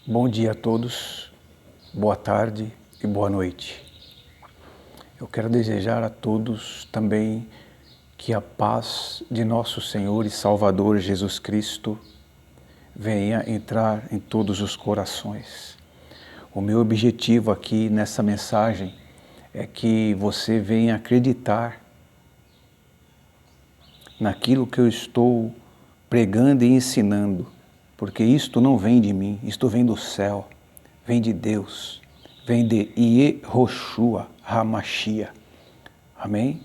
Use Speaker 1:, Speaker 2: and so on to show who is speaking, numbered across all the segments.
Speaker 1: Bom dia a todos, boa tarde e boa noite. Eu quero desejar a todos também que a paz de nosso Senhor e Salvador Jesus Cristo venha entrar em todos os corações. O meu objetivo aqui nessa mensagem é que você venha acreditar naquilo que eu estou pregando e ensinando, porque isto não vem de mim, isto vem do céu, vem de Deus, vem de Yehoshua HaMashiach. Amém?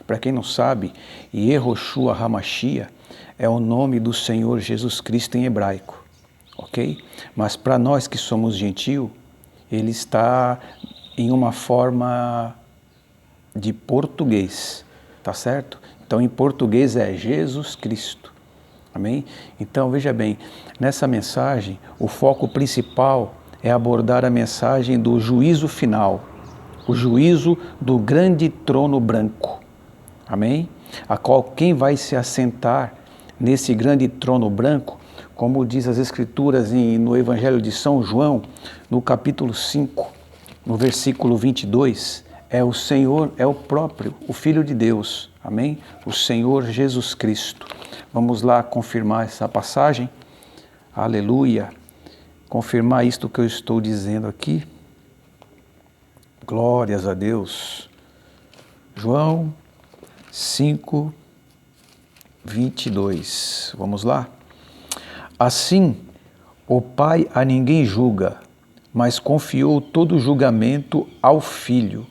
Speaker 1: Para quem não sabe, Yehoshua HaMashiach é o nome do Senhor Jesus Cristo em hebraico, ok? Mas para nós que somos gentil, ele está em uma forma de português, tá certo? Então em português é Jesus Cristo. Amém? Então veja bem, nessa mensagem o foco principal é abordar a mensagem do juízo final, o juízo do grande trono branco. Amém? A qual quem vai se assentar nesse grande trono branco, como diz as Escrituras no Evangelho de São João, no capítulo 5, no versículo 22, é o Senhor, é o próprio, o Filho de Deus. Amém? O Senhor Jesus Cristo. Vamos lá confirmar essa passagem. Aleluia. Confirmar isto que eu estou dizendo aqui. Glórias a Deus. João 5, 22. Vamos lá. Assim, o Pai a ninguém julga, mas confiou todo o julgamento ao Filho,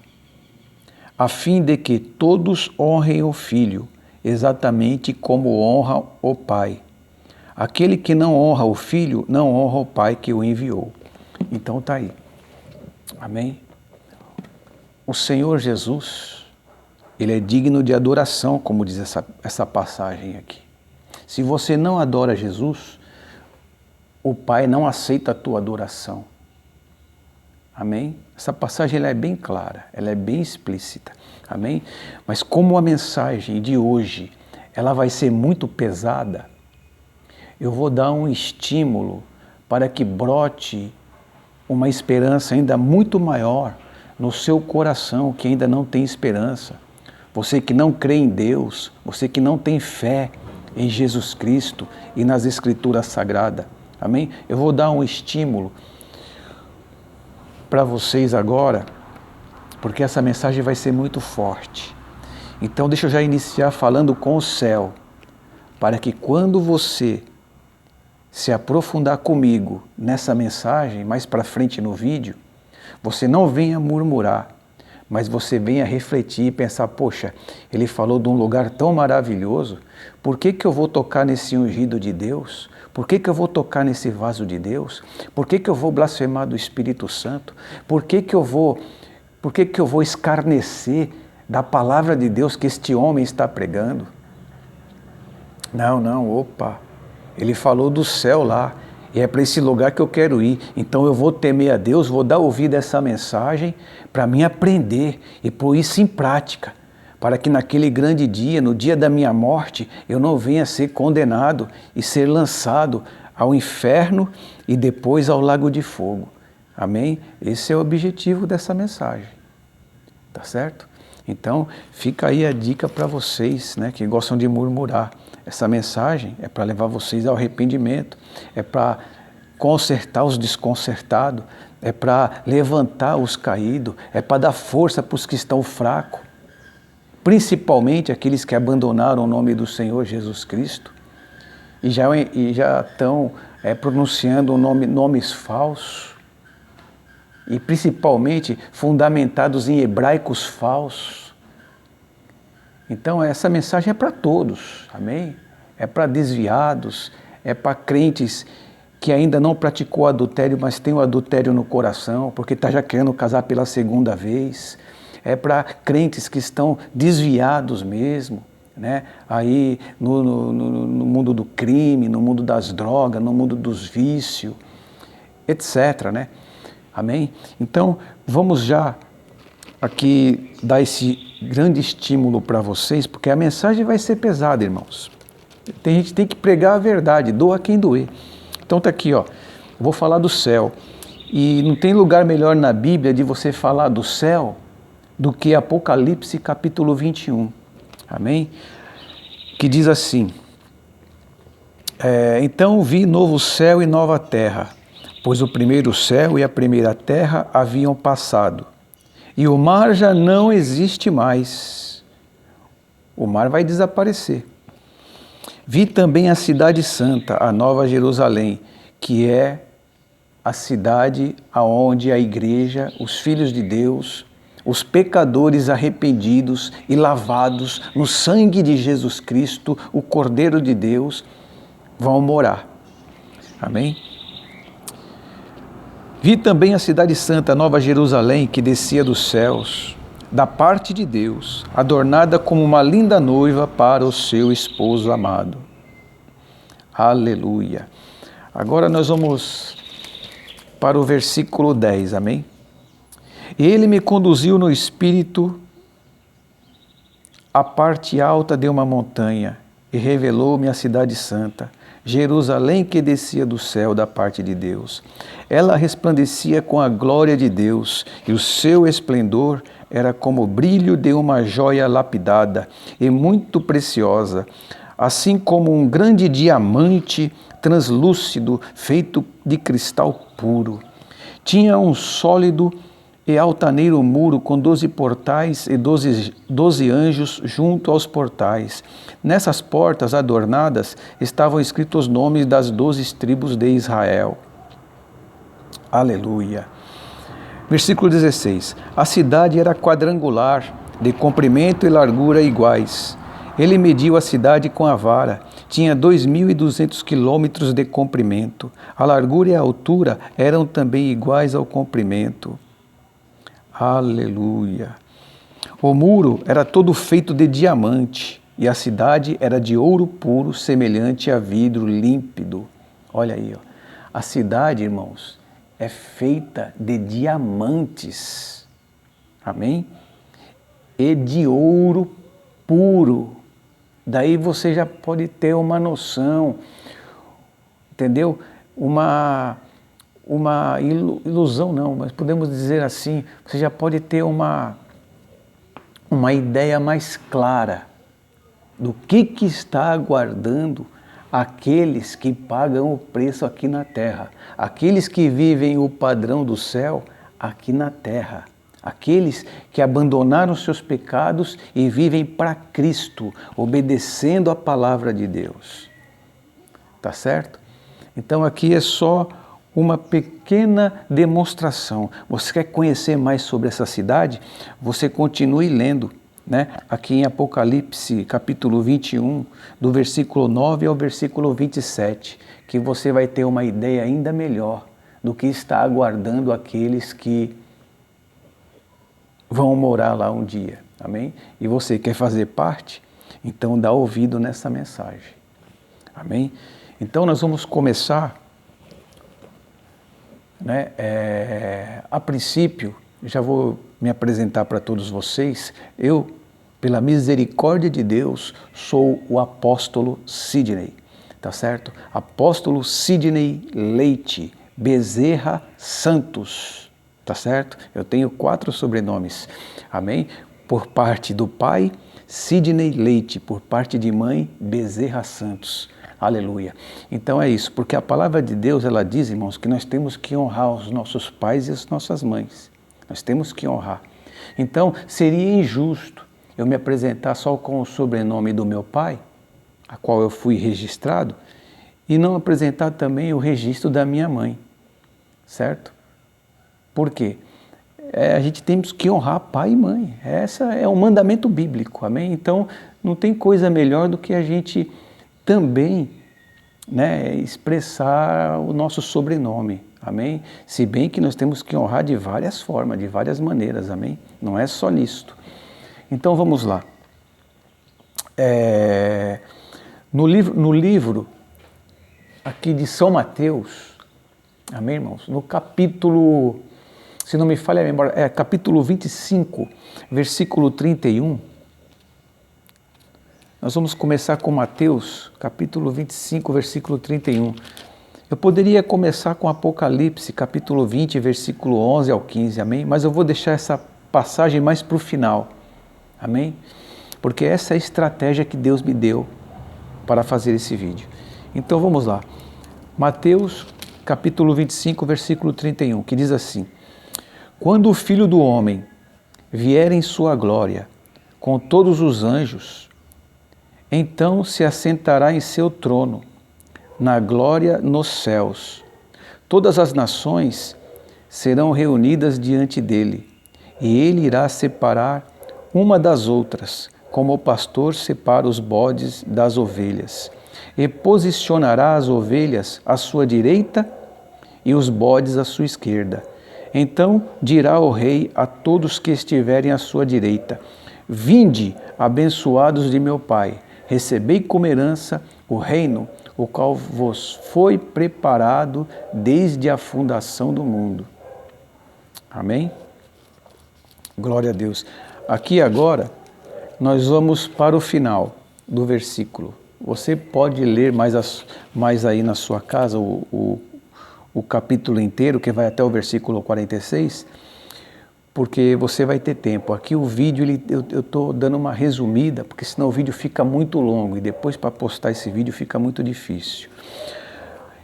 Speaker 1: a fim de que todos honrem o Filho, exatamente como honra o Pai. Aquele que não honra o Filho, não honra o Pai que o enviou. Então está aí. Amém? O Senhor Jesus, Ele é digno de adoração, como diz essa passagem aqui. Se você não adora Jesus, o Pai não aceita a tua adoração. Amém? Essa passagem ela é bem clara, ela é bem explícita. Amém? Mas como a mensagem de hoje ela vai ser muito pesada, eu vou dar um estímulo para que brote uma esperança ainda muito maior no seu coração, que ainda não tem esperança. Você que não crê em Deus, você que não tem fé em Jesus Cristo e nas Escrituras Sagradas. Amém? Eu vou dar um estímulo para vocês agora, porque essa mensagem vai ser muito forte. Então deixa eu já iniciar falando com o céu, para que quando você se aprofundar comigo nessa mensagem, mais para frente no vídeo, você não venha murmurar, mas você venha refletir e pensar, poxa, ele falou de um lugar tão maravilhoso, por que eu vou tocar nesse ungido de Deus? Por que eu vou tocar nesse vaso de Deus? Por que eu vou blasfemar do Espírito Santo? Por que eu vou escarnecer da palavra de Deus que este homem está pregando? Não, opa, ele falou do céu lá, e é para esse lugar que eu quero ir, então eu vou temer a Deus, vou dar ouvido a essa mensagem para mim aprender e pôr isso em prática, para que naquele grande dia, no dia da minha morte, eu não venha ser condenado e ser lançado ao inferno e depois ao lago de fogo. Amém? Esse é o objetivo dessa mensagem. Tá certo? Então, fica aí a dica para vocês, né, que gostam de murmurar. Essa mensagem é para levar vocês ao arrependimento, é para consertar os desconcertados, é para levantar os caídos, é para dar força para os que estão fracos, principalmente aqueles que abandonaram o nome do Senhor Jesus Cristo e já estão pronunciando nomes falsos e principalmente fundamentados em hebraicos falsos. Então essa mensagem é para todos, amém? É para desviados, é para crentes que ainda não praticou adultério, mas tem o adultério no coração, porque está já querendo casar pela segunda vez. É para crentes que estão desviados mesmo, né? Aí no mundo do crime, no mundo das drogas, no mundo dos vícios, etc, né? Amém? Então, vamos já aqui dar esse grande estímulo para vocês, porque a mensagem vai ser pesada, irmãos. A gente tem que pregar a verdade, doa quem doer. Então tá aqui, ó, vou falar do céu. E não tem lugar melhor na Bíblia de você falar do céu do que Apocalipse capítulo 21. Amém? Que diz assim: então vi novo céu e nova terra, pois o primeiro céu e a primeira terra haviam passado, e o mar já não existe mais. O mar vai desaparecer. Vi também a cidade santa, a nova Jerusalém, que é a cidade aonde a igreja, os filhos de Deus, os pecadores arrependidos e lavados no sangue de Jesus Cristo, o Cordeiro de Deus, vão morar. Amém? Vi também a cidade santa, a nova Jerusalém, que descia dos céus, da parte de Deus, adornada como uma linda noiva para o seu esposo amado. Aleluia. Agora nós vamos para o versículo 10, amém? Ele me conduziu no espírito à parte alta de uma montanha e revelou-me a cidade santa, Jerusalém, que descia do céu da parte de Deus. Ela resplandecia com a glória de Deus, e o seu esplendor era como o brilho de uma joia lapidada e muito preciosa, assim como um grande diamante translúcido feito de cristal puro. Tinha um sólido e altaneiro muro com 12 portais e 12 anjos junto aos portais. Nessas portas adornadas estavam escritos os nomes das 12 tribos de Israel. Aleluia. Versículo 16. A cidade era quadrangular, de comprimento e largura iguais. Ele mediu a cidade com a vara. Tinha 2.200 quilômetros de comprimento. A largura e a altura eram também iguais ao comprimento. Aleluia. O muro era todo feito de diamante e a cidade era de ouro puro, semelhante a vidro límpido. Olha aí, ó. A cidade, irmãos, é feita de diamantes. Amém? E de ouro puro. Daí você já pode ter uma noção, entendeu? Uma ilusão não, mas podemos dizer assim, você já pode ter uma ideia mais clara do que está aguardando aqueles que pagam o preço aqui na terra, aqueles que vivem o padrão do céu aqui na terra, aqueles que abandonaram seus pecados e vivem para Cristo, obedecendo a palavra de Deus. Tá certo? Então aqui é só uma pequena demonstração. Você quer conhecer mais sobre essa cidade? Você continue lendo, né? Aqui em Apocalipse, capítulo 21, do versículo 9 ao versículo 27, que você vai ter uma ideia ainda melhor do que está aguardando aqueles que vão morar lá um dia. Amém? E você quer fazer parte? Então dá ouvido nessa mensagem. Amém? Então nós vamos começar, né? A princípio, já vou me apresentar para todos vocês. Eu, pela misericórdia de Deus, sou o apóstolo Sidney, tá certo? Apóstolo Sidney Leite Bezerra Santos, tá certo? Eu tenho 4 sobrenomes, amém? Por parte do pai, Sidney Leite, por parte de mãe, Bezerra Santos. Aleluia. Então é isso, porque a palavra de Deus, ela diz, irmãos, que nós temos que honrar os nossos pais e as nossas mães. Nós temos que honrar. Então, seria injusto eu me apresentar só com o sobrenome do meu pai, a qual eu fui registrado, e não apresentar também o registro da minha mãe, certo? Por quê? A gente temos que honrar pai e mãe. Esse é um mandamento bíblico, amém? Então, não tem coisa melhor do que a gente também, né, expressar o nosso sobrenome, amém? Se bem que nós temos que honrar de várias formas, de várias maneiras, amém? Não é só nisto. Então vamos lá. No livro aqui de São Mateus, amém, irmãos? No capítulo, se não me falha a memória, capítulo 25, versículo 31. Nós vamos começar com Mateus, capítulo 25, versículo 31. Eu poderia começar com Apocalipse, capítulo 20, versículo 11 ao 15, amém? Mas eu vou deixar essa passagem mais para o final, amém? Porque essa é a estratégia que Deus me deu para fazer esse vídeo. Então vamos lá. Mateus, capítulo 25, versículo 31, que diz assim: Quando o Filho do Homem vier em sua glória, com todos os anjos, então se assentará em seu trono, na glória nos céus. Todas as nações serão reunidas diante dele, e ele irá separar uma das outras, como o pastor separa os bodes das ovelhas, e posicionará as ovelhas à sua direita e os bodes à sua esquerda. Então dirá o rei a todos que estiverem à sua direita: Vinde, abençoados de meu Pai, recebei como herança o reino, o qual vos foi preparado desde a fundação do mundo. Amém? Glória a Deus. Aqui agora, nós vamos para o final do versículo. Você pode ler mais aí na sua casa o capítulo inteiro, que vai até o versículo 46, porque você vai ter tempo. Aqui o vídeo, eu estou dando uma resumida, porque senão o vídeo fica muito longo e depois para postar esse vídeo fica muito difícil.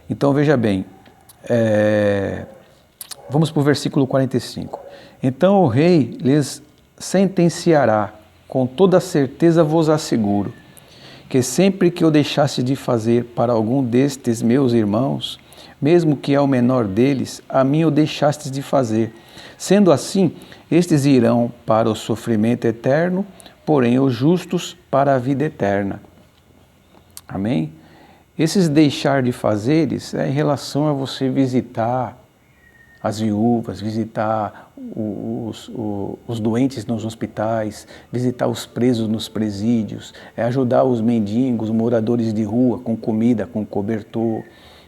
Speaker 1: Então veja bem, vamos para o versículo 45. Então o rei lhes sentenciará, com toda certeza vos asseguro, que sempre que eu deixasse de fazer para algum destes meus irmãos, mesmo que ao menor deles, a mim o deixastes de fazer. Sendo assim, estes irão para o sofrimento eterno, porém os justos para a vida eterna. Amém? Esses deixar de fazeres é em relação a você visitar as viúvas, visitar os doentes nos hospitais, visitar os presos nos presídios, ajudar os mendigos, moradores de rua com comida, com cobertor,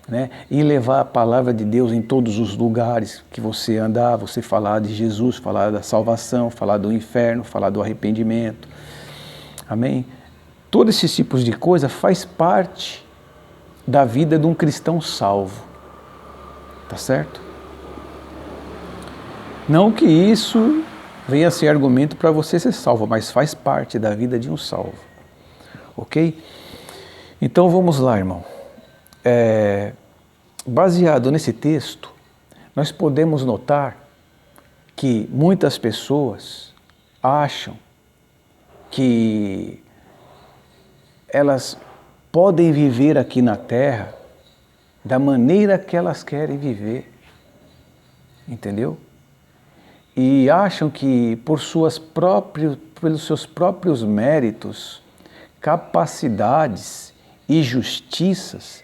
Speaker 1: né? E levar a palavra de Deus em todos os lugares que você andar, você falar de Jesus, falar da salvação, falar do inferno, falar do arrependimento. Amém? Todos esses tipos de coisa faz parte da vida de um cristão salvo. Tá certo? Não que isso venha a ser argumento para você ser salvo, mas faz parte da vida de um salvo. Ok? Então vamos lá, irmão. Baseado nesse texto, nós podemos notar que muitas pessoas acham que elas podem viver aqui na Terra da maneira que elas querem viver. Entendeu? E acham que pelos seus próprios méritos, capacidades e justiças,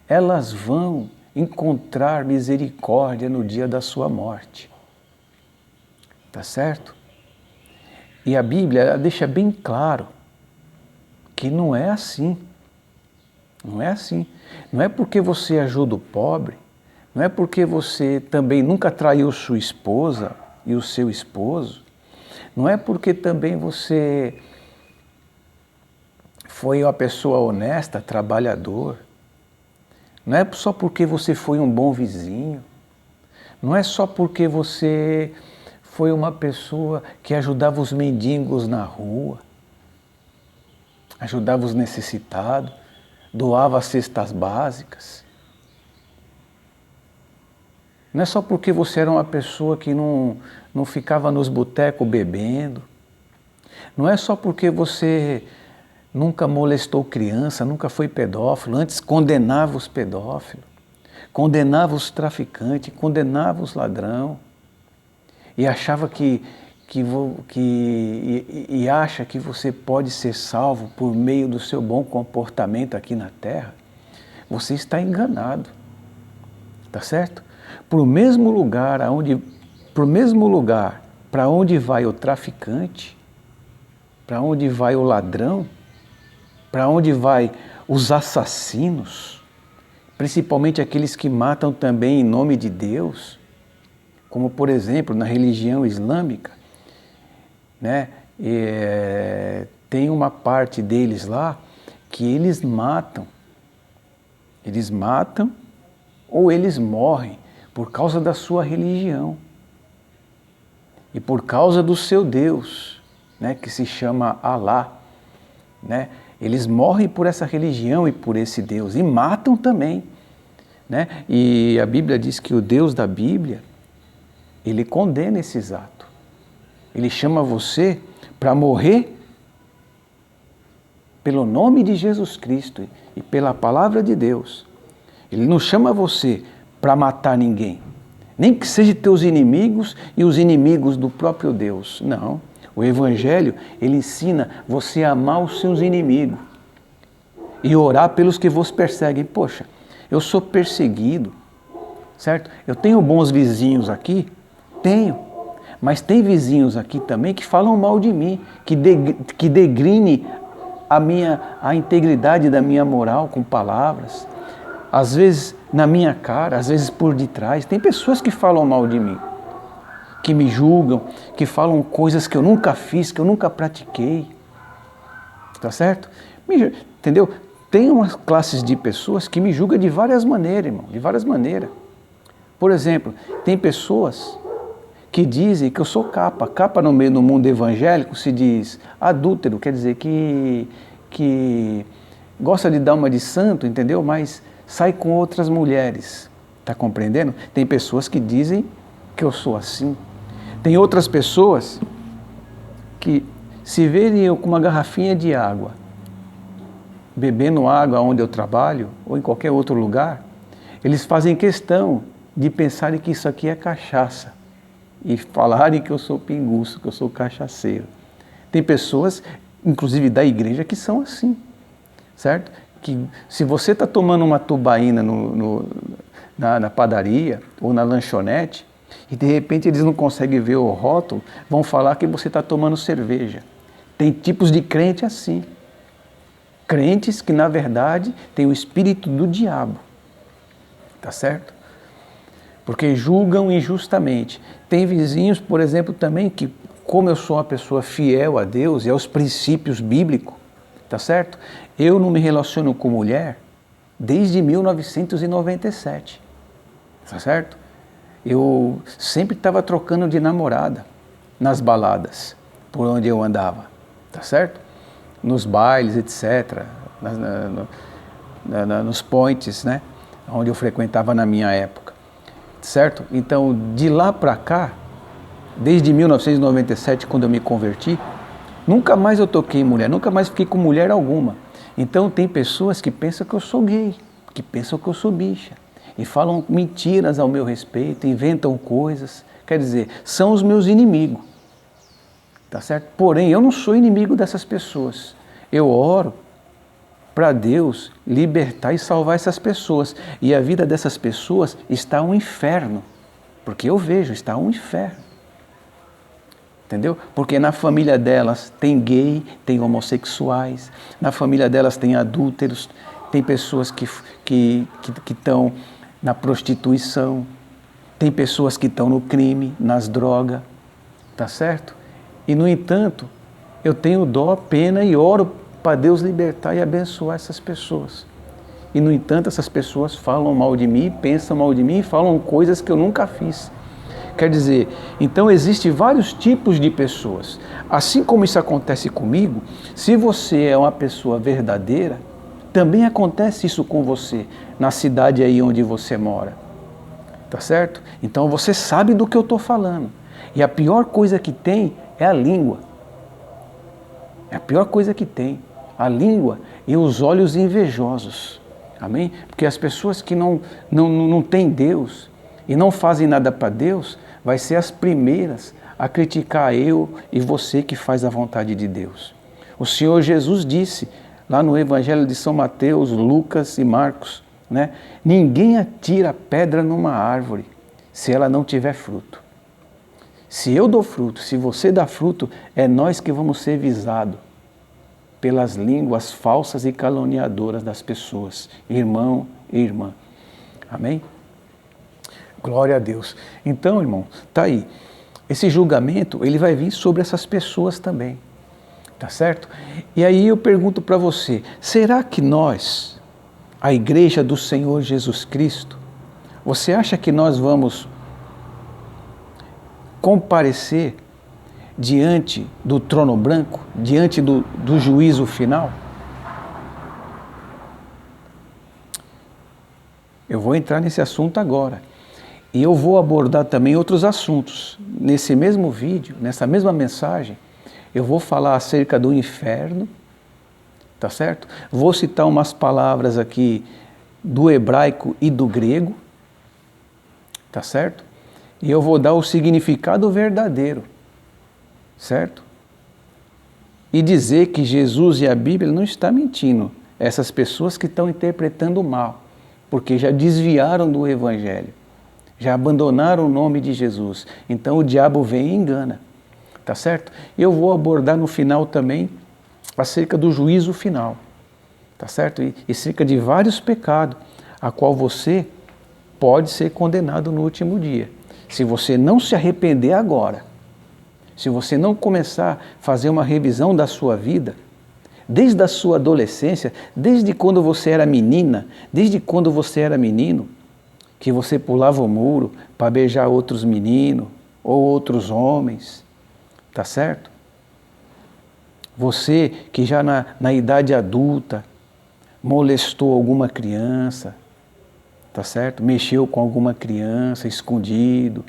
Speaker 1: elas vão encontrar misericórdia no dia da sua morte. Tá certo? E a Bíblia deixa bem claro que não é assim. Não é assim. Não é porque você ajuda o pobre, não é porque você também nunca traiu sua esposa e o seu esposo, não é porque também você foi uma pessoa honesta, trabalhador, não é só porque você foi um bom vizinho, não é só porque você foi uma pessoa que ajudava os mendigos na rua, ajudava os necessitados, doava as cestas básicas. Não é só porque você era uma pessoa que não ficava nos botecos bebendo. Não é só porque você nunca molestou criança, nunca foi pedófilo, antes condenava os pedófilos, condenava os traficantes, condenava os ladrões e achava e acha que você pode ser salvo por meio do seu bom comportamento aqui na Terra. Você está enganado. Tá certo? Para o mesmo lugar para onde vai o traficante, para onde vai o ladrão, para onde vai os assassinos, principalmente aqueles que matam também em nome de Deus, como por exemplo na religião islâmica, né? Tem uma parte deles lá que eles matam ou eles morrem por causa da sua religião e por causa do seu Deus, né, que se chama Alá, né? Eles morrem por essa religião e por esse Deus e matam também, né? E a Bíblia diz que o Deus da Bíblia, ele condena esses atos. Ele chama você para morrer pelo nome de Jesus Cristo e pela palavra de Deus. Ele não chama você para matar ninguém, nem que sejam teus inimigos e os inimigos do próprio Deus. Não. O Evangelho, ele ensina você a amar os seus inimigos e orar pelos que vos perseguem. Poxa, eu sou perseguido, certo? Eu tenho bons vizinhos aqui? Tenho. Mas tem vizinhos aqui também que falam mal de mim, que degrine a integridade da minha moral com palavras. Às vezes na minha cara, às vezes por detrás. Tem pessoas que falam mal de mim, que me julgam, que falam coisas que eu nunca fiz, que eu nunca pratiquei. Tá certo? Entendeu? Tem umas classes de pessoas que me julgam de várias maneiras, irmão, de várias maneiras. Por exemplo, tem pessoas que dizem que eu sou capa. Capa no mundo evangélico se diz adúltero, quer dizer que gosta de dar uma de santo, entendeu? Mas sai com outras mulheres. Tá compreendendo? Tem pessoas que dizem que eu sou assim. Tem outras pessoas que, se verem eu com uma garrafinha de água, bebendo água onde eu trabalho, ou em qualquer outro lugar, eles fazem questão de pensarem que isso aqui é cachaça e falarem que eu sou pinguço, que eu sou cachaceiro. Tem pessoas, inclusive da igreja, que são assim, certo? Que se você está tomando uma tubaína na padaria ou na lanchonete, e de repente eles não conseguem ver o rótulo, vão falar que você está tomando cerveja. Tem tipos de crente assim. Crentes que na verdade têm o espírito do diabo. Tá certo? Porque julgam injustamente. Tem vizinhos, por exemplo, também que, como eu sou uma pessoa fiel a Deus e aos princípios bíblicos, tá certo? Eu não me relaciono com mulher desde 1997. Tá certo? Eu sempre estava trocando de namorada nas baladas, por onde eu andava, tá certo? Nos bailes, etc., nos points, né? Onde eu frequentava na minha época, certo? Então, de lá para cá, desde 1997, quando eu me converti, nunca mais eu toquei em mulher, nunca mais fiquei com mulher alguma. Então, tem pessoas que pensam que eu sou gay, que pensam que eu sou bicha, e falam mentiras ao meu respeito, inventam coisas, quer dizer, são os meus inimigos, tá certo? Porém, eu não sou inimigo dessas pessoas, eu oro para Deus libertar e salvar essas pessoas, e a vida dessas pessoas está um inferno, porque eu vejo, está um inferno, entendeu? Porque na família delas tem gay, tem homossexuais, na família delas tem adúlteros, tem pessoas que estão na prostituição, tem pessoas que estão no crime, nas drogas, tá certo? E no entanto, eu tenho dó, pena e oro para Deus libertar e abençoar essas pessoas. E no entanto, essas pessoas falam mal de mim, pensam mal de mim e falam coisas que eu nunca fiz. Quer dizer, então existem vários tipos de pessoas. Assim como isso acontece comigo, se você é uma pessoa verdadeira, também acontece isso com você, na cidade aí onde você mora. Tá certo? Então você sabe do que eu estou falando. E a pior coisa que tem é a língua. É a pior coisa que tem. A língua e os olhos invejosos. Amém? Porque as pessoas que não têm Deus e não fazem nada para Deus, vai ser as primeiras a criticar eu e você que faz a vontade de Deus. O Senhor Jesus disse, lá no Evangelho de São Mateus, Lucas e Marcos, né? Ninguém atira pedra numa árvore se ela não tiver fruto. Se eu dou fruto, se você dá fruto, é nós que vamos ser visados pelas línguas falsas e caluniadoras das pessoas, irmão e irmã. Amém? Glória a Deus. Então, irmão, tá aí. Esse julgamento, ele vai vir sobre essas pessoas também. Tá certo? E aí eu pergunto para você, será que nós, a igreja do Senhor Jesus Cristo, Você acha que nós vamos comparecer diante do trono branco, diante do juízo final? Eu vou entrar nesse assunto agora. E eu vou abordar também outros assuntos. Nesse mesmo vídeo, nessa mesma mensagem, eu vou falar acerca do inferno, tá certo? Vou citar umas palavras aqui do hebraico e do grego, tá certo? E eu vou dar o significado verdadeiro, certo? E dizer que Jesus e a Bíblia não estão mentindo. Essas pessoas que estão interpretando mal, porque já desviaram do Evangelho. Já abandonaram o nome de Jesus. Então o diabo vem e engana. Tá certo? Eu vou abordar no final também acerca do juízo final. Tá certo? E acerca de vários pecados, a qual você pode ser condenado no último dia. Se você não se arrepender agora, se você não começar a fazer uma revisão da sua vida, desde a sua adolescência, desde quando você era menina, desde quando você era menino, que você pulava o muro para beijar outros meninos ou outros homens, tá certo? Você que já na idade adulta molestou alguma criança, tá certo? Mexeu com alguma criança escondido.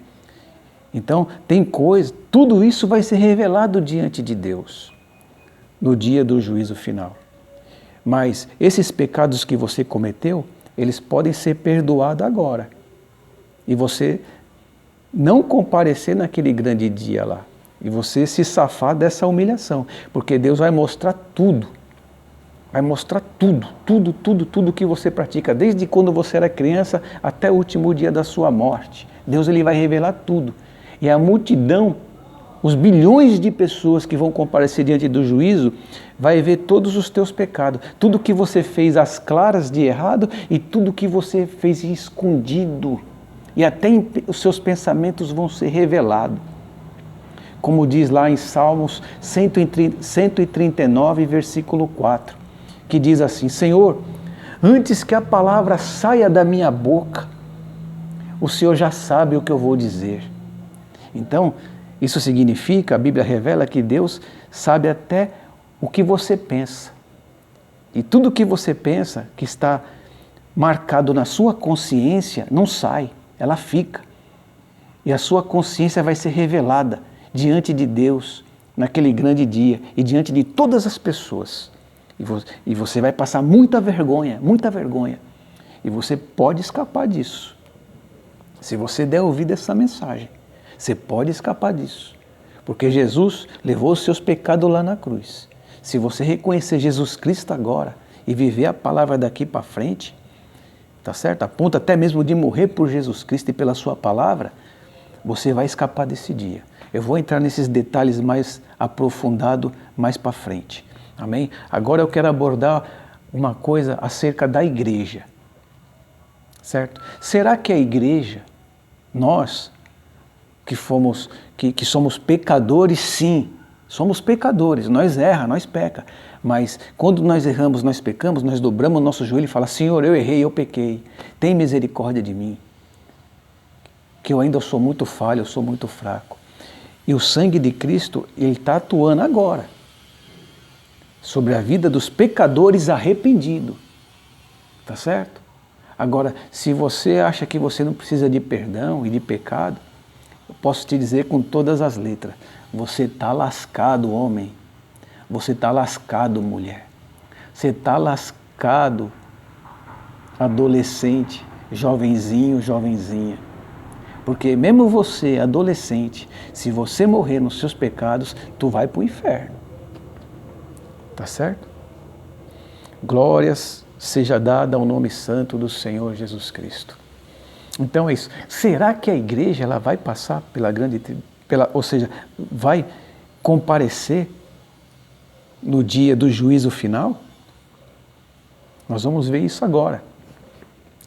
Speaker 1: Então, tem coisa, tudo isso vai ser revelado diante de Deus no dia do juízo final. Mas esses pecados que você cometeu, eles podem ser perdoados agora. E você não comparecer naquele grande dia lá. E você se safar dessa humilhação. Porque Deus vai mostrar tudo. Vai mostrar tudo que você pratica. Desde quando você era criança até o último dia da sua morte. Deus ele vai revelar tudo. E a multidão, os bilhões de pessoas que vão comparecer diante do juízo, vai ver todos os teus pecados, tudo que você fez às claras de errado e tudo que você fez escondido. E até os seus pensamentos vão ser revelados. Como diz lá em Salmos 139, versículo 4, que diz assim: Senhor, antes que a palavra saia da minha boca, o Senhor já sabe o que eu vou dizer. Então, isso significa, a Bíblia revela que Deus sabe até o que você pensa. E tudo que você pensa, que está marcado na sua consciência, não sai, ela fica. E a sua consciência vai ser revelada diante de Deus, naquele grande dia, e diante de todas as pessoas. E você vai passar muita vergonha, muita vergonha. E você pode escapar disso. Se você der ouvido a essa mensagem, você pode escapar disso. Porque Jesus levou os seus pecados lá na cruz. Se você reconhecer Jesus Cristo agora e viver a palavra daqui para frente, tá certo? A ponto até mesmo de morrer por Jesus Cristo e pela sua palavra, você vai escapar desse dia. Eu vou entrar nesses detalhes mais aprofundado mais para frente. Amém? Agora eu quero abordar uma coisa acerca da igreja. Certo? Será que a igreja, nós que somos pecadores, sim, somos pecadores, nós erramos, nós pecamos, mas quando nós erramos, nós pecamos, nós dobramos o nosso joelho e falamos: Senhor, eu errei, eu pequei, tem misericórdia de mim, que eu ainda sou muito falho, eu sou muito fraco. E o sangue de Cristo, ele está atuando agora sobre a vida dos pecadores arrependidos, tá certo? Agora, se você acha que você não precisa de perdão e de pecado, eu posso te dizer com todas as letras: você está lascado, homem. Você está lascado, mulher. Você está lascado, adolescente, jovenzinho, jovenzinha. Porque mesmo você, adolescente, se você morrer nos seus pecados, tu vai para o inferno. Tá certo? Glórias seja dada ao nome santo do Senhor Jesus Cristo. Então é isso. Será que a igreja ela vai passar ou seja, vai comparecer no dia do juízo final? Nós vamos ver isso agora,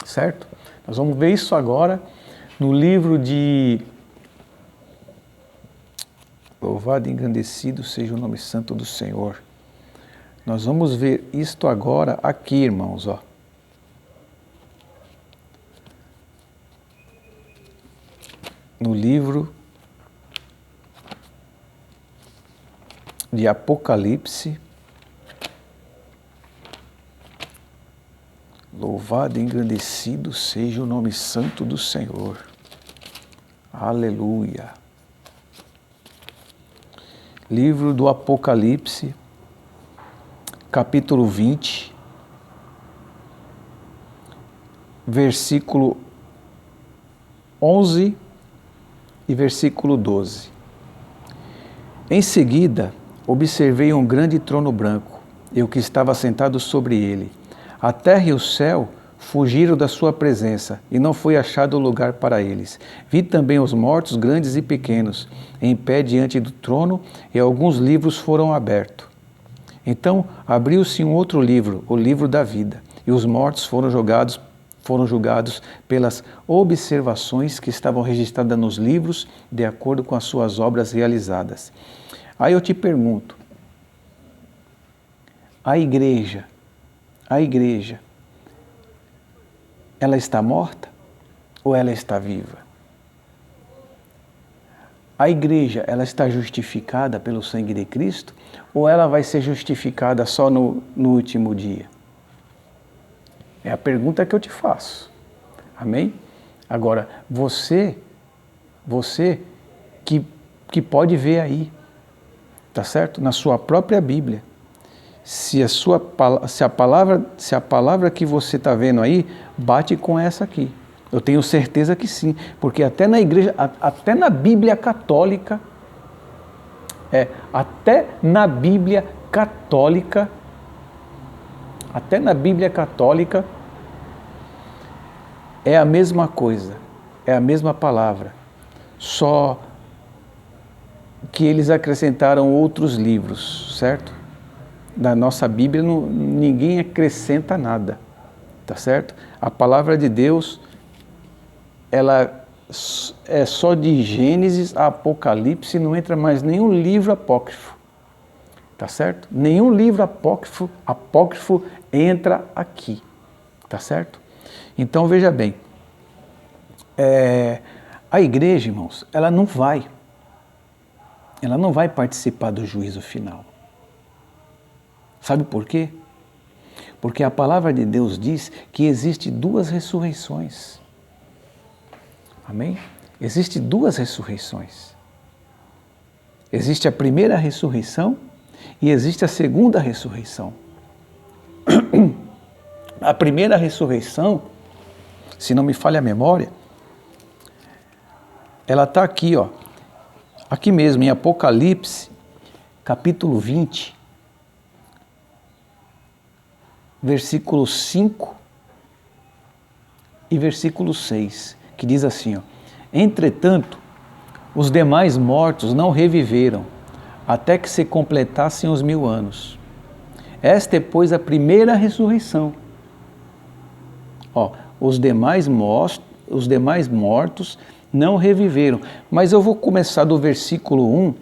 Speaker 1: certo? Nós vamos ver isso agora no livro de Louvado e engrandecido seja o nome santo do Senhor. Nós vamos ver isto agora aqui, irmãos, ó. no livro de Apocalipse. Louvado e engrandecido seja o nome santo do Senhor. Aleluia. Livro do Apocalipse, capítulo 20, versículo 11 e versículo 12. Em seguida, observei um grande trono branco, e o que estava sentado sobre ele. A terra e o céu fugiram da sua presença, e não foi achado lugar para eles. Vi também os mortos, grandes e pequenos, em pé diante do trono, e alguns livros foram abertos. Então abriu-se um outro livro, o livro da vida, e os mortos foram julgados pelas observações que estavam registradas nos livros, de acordo com as suas obras realizadas. Aí eu te pergunto, a igreja, ela está morta ou ela está viva? A igreja, ela está justificada pelo sangue de Cristo ou ela vai ser justificada só no último dia? É a pergunta que eu te faço. Amém? Agora, você que pode ver aí, tá certo? Na sua própria Bíblia. Se a palavra que você está vendo aí bate com essa aqui. Eu tenho certeza que sim, porque até na igreja, até na Bíblia Católica, até na Bíblia Católica é a mesma coisa, é a mesma palavra, só que eles acrescentaram outros livros, certo? Da nossa Bíblia ninguém acrescenta nada, tá certo? A palavra de Deus, ela é só de Gênesis a Apocalipse, não entra mais nenhum livro apócrifo, tá certo? Nenhum livro apócrifo entra aqui, tá certo? Então veja bem, a igreja, irmãos, ela não vai participar do juízo final. Sabe por quê? Porque a palavra de Deus diz que existe duas ressurreições. Amém? Existe duas ressurreições. Existe a primeira ressurreição e existe a segunda ressurreição. A primeira ressurreição, se não me falha a memória, ela está aqui, ó, aqui mesmo em Apocalipse, capítulo 20, versículo 5 e versículo 6, que diz assim, ó, entretanto, os demais mortos não reviveram, até que se completassem os 1000 anos. Esta é, pois, a primeira ressurreição. Ó, os demais mortos não reviveram. Mas eu vou começar do versículo 1,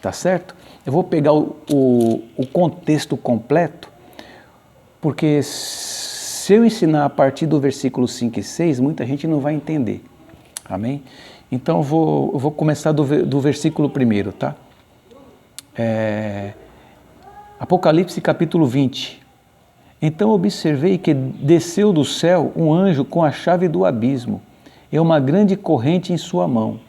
Speaker 1: tá certo? Eu vou pegar o contexto completo, porque se eu ensinar a partir do versículo 5 e 6, muita gente não vai entender. Amém? Então eu vou começar do versículo 1, tá? Apocalipse capítulo 20. Então observei que desceu do céu um anjo com a chave do abismo e uma grande corrente em sua mão.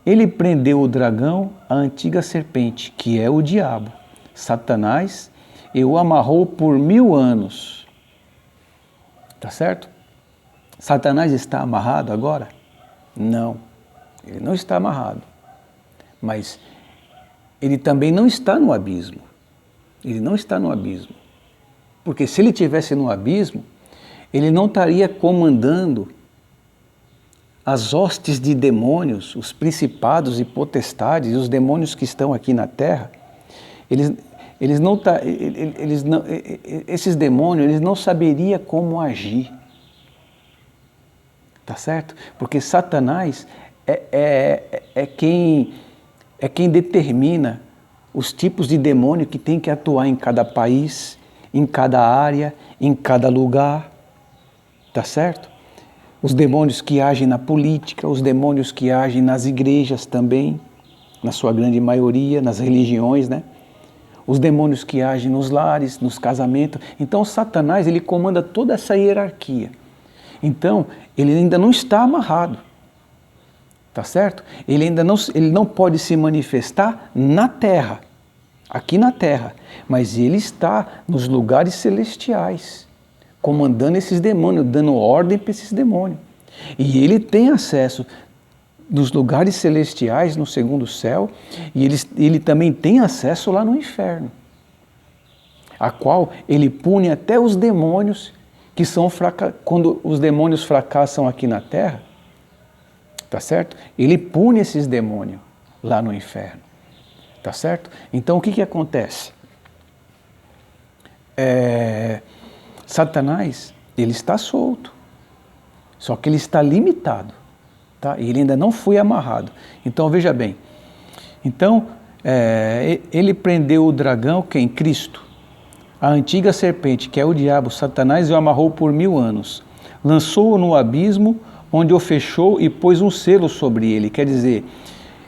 Speaker 1: Ele prendeu o dragão, a antiga serpente, que é o diabo, Satanás, e o amarrou por 1000 anos. Tá certo? Satanás está amarrado agora? Não, ele não está amarrado. Mas ele também não está no abismo. Ele não está no abismo. Porque se ele estivesse no abismo, ele não estaria comandando as hostes de demônios, os principados e potestades, e os demônios que estão aqui na terra. Esses demônios, eles não saberiam como agir. Tá certo? Porque Satanás é quem determina os tipos de demônio que tem que atuar em cada país, em cada área, em cada lugar. Tá certo? os demônios que agem na política, os demônios que agem nas igrejas também, na sua grande maioria, nas religiões, né? Os demônios que agem nos lares, nos casamentos. Então Satanás, ele comanda toda essa hierarquia. Então, ele ainda não está amarrado, tá certo? Ele não pode se manifestar na terra, aqui na terra, mas ele está nos lugares celestiais, comandando esses demônios, dando ordem para esses demônios. E ele tem acesso nos lugares celestiais, no segundo céu, e ele também tem acesso lá no inferno, a qual ele pune até os demônios que são quando os demônios fracassam aqui na terra, tá certo? Ele pune esses demônios lá no inferno, tá certo? Então o que acontece? Satanás, ele está solto, só que ele está limitado, tá? E ele ainda não foi amarrado. Então veja bem, então ele prendeu o dragão, quem? Cristo, a antiga serpente, que é o diabo, Satanás, e o amarrou por 1000 anos. Lançou-o no abismo, onde o fechou e pôs um selo sobre ele. Quer dizer,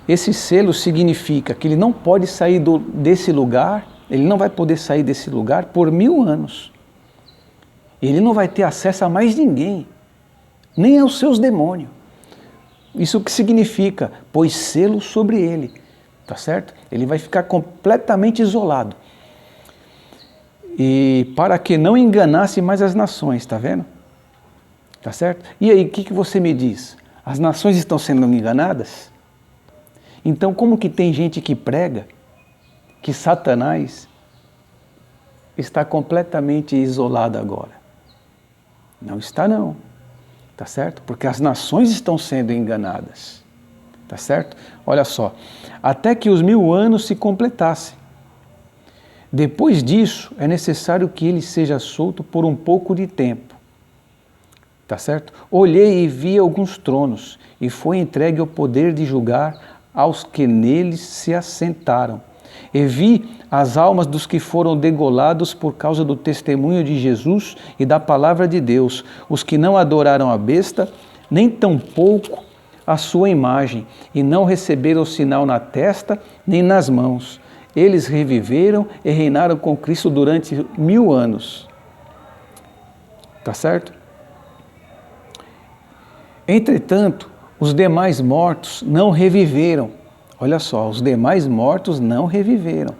Speaker 1: esse selo significa que ele não pode sair desse lugar, ele não vai poder sair desse lugar por 1000 anos. Ele não vai ter acesso a mais ninguém, nem aos seus demônios. Isso que significa? Pôs selo sobre ele, tá certo? Ele vai ficar completamente isolado. E para que não enganasse mais as nações, tá vendo? Tá certo? E aí, o que você me diz? As nações estão sendo enganadas? Então, como que tem gente que prega que Satanás está completamente isolado agora? Não está não, tá certo? Porque as nações estão sendo enganadas, tá certo? Olha só, até que os 1000 anos se completassem. Depois disso, é necessário que ele seja solto por um pouco de tempo. Tá certo? Olhei e vi alguns tronos, e foi entregue o poder de julgar aos que neles se assentaram. E vi as almas dos que foram degolados por causa do testemunho de Jesus e da palavra de Deus, os que não adoraram a besta, nem tampouco a sua imagem, e não receberam o sinal na testa, nem nas mãos. Eles reviveram e reinaram com Cristo durante 1000 anos. Tá certo? Entretanto, os demais mortos não reviveram. Olha só, os demais mortos não reviveram,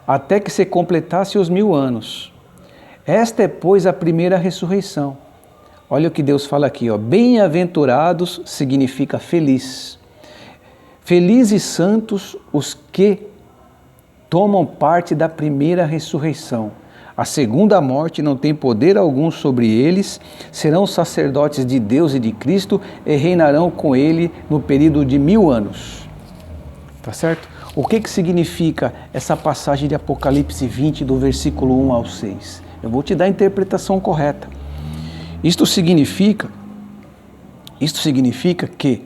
Speaker 1: até que se completasse os 1000 anos. Esta é, pois, a primeira ressurreição. Olha o que Deus fala aqui, ó. Bem-aventurados significa feliz. Felizes e santos os que tomam parte da primeira ressurreição. A segunda morte não tem poder algum sobre eles, serão sacerdotes de Deus e de Cristo e reinarão com ele no período de 1000 anos. Tá certo? O que significa essa passagem de Apocalipse 20, do versículo 1 ao 6? Eu vou te dar a interpretação correta. Isto significa que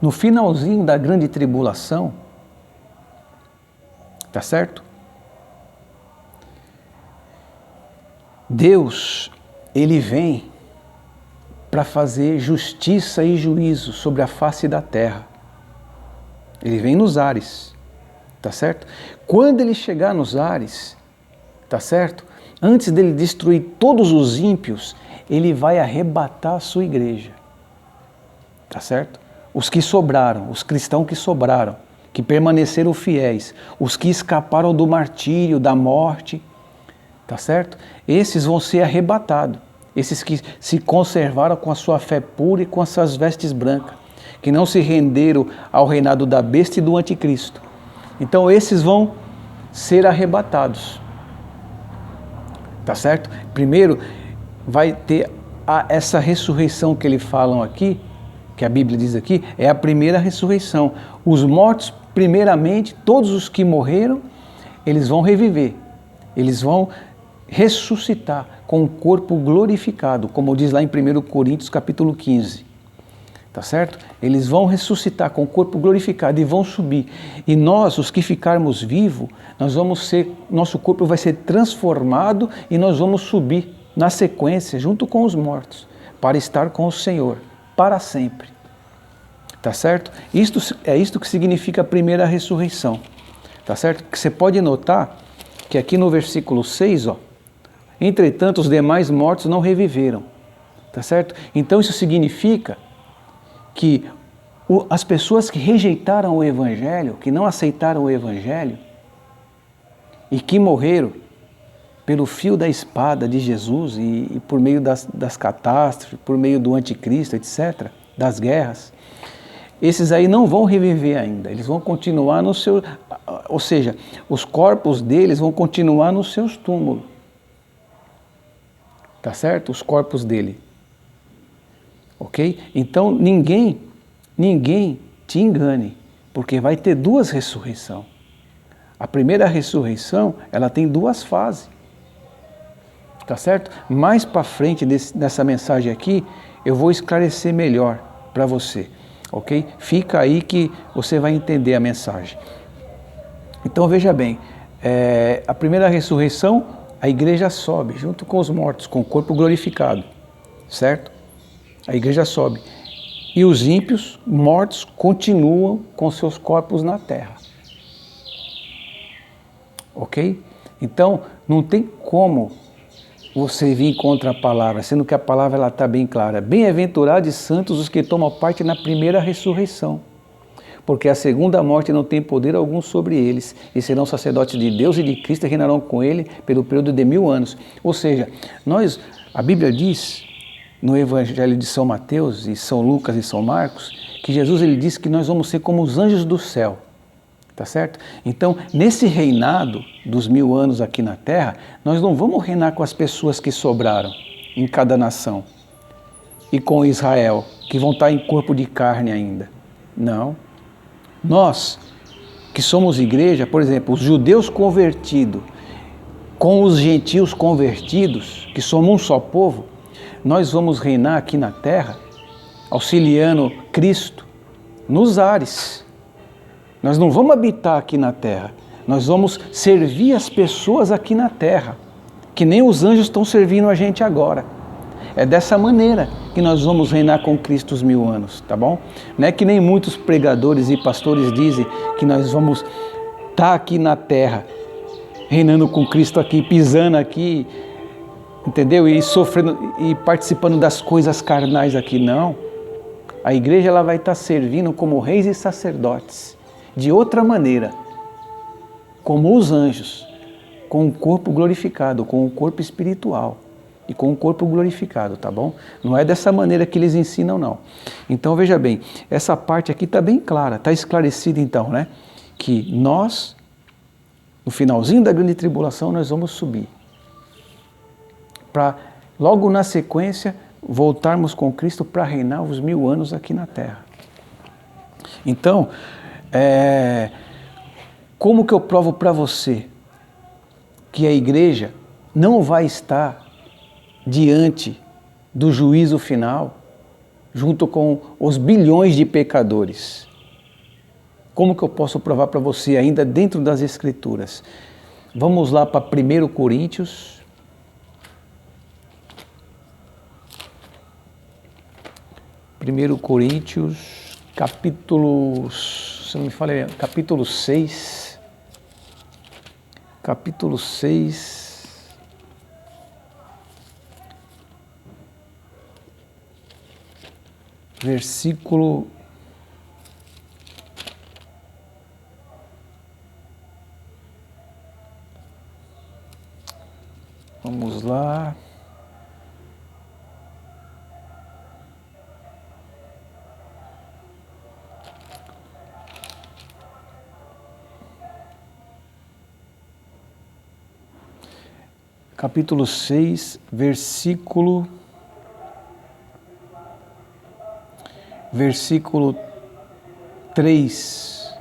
Speaker 1: no finalzinho da grande tribulação, tá certo? Deus, ele vem para fazer justiça e juízo sobre a face da terra. Ele vem nos ares, tá certo? Quando ele chegar nos ares, tá certo? Antes dele destruir todos os ímpios, ele vai arrebatar a sua igreja, tá certo? Os que sobraram, os cristãos que sobraram, que permaneceram fiéis, os que escaparam do martírio, da morte, tá certo? Esses vão ser arrebatados, esses que se conservaram com a sua fé pura e com as suas vestes brancas, que não se renderam ao reinado da besta e do anticristo. Então esses vão ser arrebatados, tá certo? Primeiro vai ter essa ressurreição que eles falam aqui, que a Bíblia diz aqui, é a primeira ressurreição. Os mortos, primeiramente, todos os que morreram, eles vão reviver, eles vão ressuscitar com o corpo glorificado, como diz lá em 1 Coríntios capítulo 15, tá certo? Eles vão ressuscitar com o corpo glorificado e vão subir, e nós, os que ficarmos vivos, nosso corpo vai ser transformado e nós vamos subir na sequência, junto com os mortos, para estar com o Senhor, para sempre. Tá certo? Isto que significa a primeira ressurreição. Tá certo? Que você pode notar que aqui no versículo 6, ó, entretanto os demais mortos não reviveram. Tá certo? Então isso significa que as pessoas que rejeitaram o Evangelho, que não aceitaram o Evangelho e que morreram pelo fio da espada de Jesus e por meio das catástrofes, por meio do anticristo, etc., das guerras, esses aí não vão reviver ainda, eles vão continuar no seu, ou seja, os corpos deles vão continuar nos seus túmulos. Tá certo? Os corpos dele. Ok? Então ninguém te engane, porque vai ter duas ressurreições. A primeira ressurreição, ela tem duas fases. Tá certo? Mais para frente nessa mensagem aqui, eu vou esclarecer melhor para você. Ok? Fica aí que você vai entender a mensagem. Então veja bem, a primeira ressurreição, a igreja sobe junto com os mortos, com o corpo glorificado, certo? A igreja sobe. E os ímpios, mortos, continuam com seus corpos na terra. Ok? Então, não tem como você vir contra a palavra, sendo que a palavra está bem clara. Bem-aventurados e santos os que tomam parte na primeira ressurreição, porque a segunda morte não tem poder algum sobre eles, e serão sacerdotes de Deus e de Cristo e reinarão com ele pelo período de 1000 anos. Ou seja, a Bíblia diz, no Evangelho de São Mateus, e São Lucas e São Marcos, que Jesus ele disse que nós vamos ser como os anjos do céu. Tá certo? Então, nesse reinado dos 1000 anos aqui na Terra, nós não vamos reinar com as pessoas que sobraram em cada nação e com Israel, que vão estar em corpo de carne ainda. Não. Nós, que somos igreja, por exemplo, os judeus convertidos com os gentios convertidos, que somos um só povo, nós vamos reinar aqui na Terra, auxiliando Cristo nos ares. Nós não vamos habitar aqui na terra, nós vamos servir as pessoas aqui na terra, que nem os anjos estão servindo a gente agora. É dessa maneira que nós vamos reinar com Cristo os 1000 anos, tá bom? Não é que nem muitos pregadores e pastores dizem que nós vamos estar aqui na terra, reinando com Cristo aqui, pisando aqui, entendeu? E sofrendo e participando das coisas carnais aqui, não. A igreja ela vai estar servindo como reis e sacerdotes. De outra maneira, como os anjos, com o corpo glorificado, com o corpo espiritual e com o corpo glorificado, tá bom? Não é dessa maneira que eles ensinam, não. Então, veja bem, essa parte aqui está bem clara, está esclarecida então, né? Que nós, no finalzinho da grande tribulação, nós vamos subir. Para, logo na sequência, voltarmos com Cristo para reinar os 1000 anos aqui na Terra. Então, como que eu provo para você que a igreja não vai estar diante do juízo final junto com os bilhões de pecadores? Como que eu posso provar para você ainda dentro das Escrituras? Vamos lá para 1 Coríntios. 1 Coríntios, capítulo 6, capítulo 6, versículo 6, versículo 3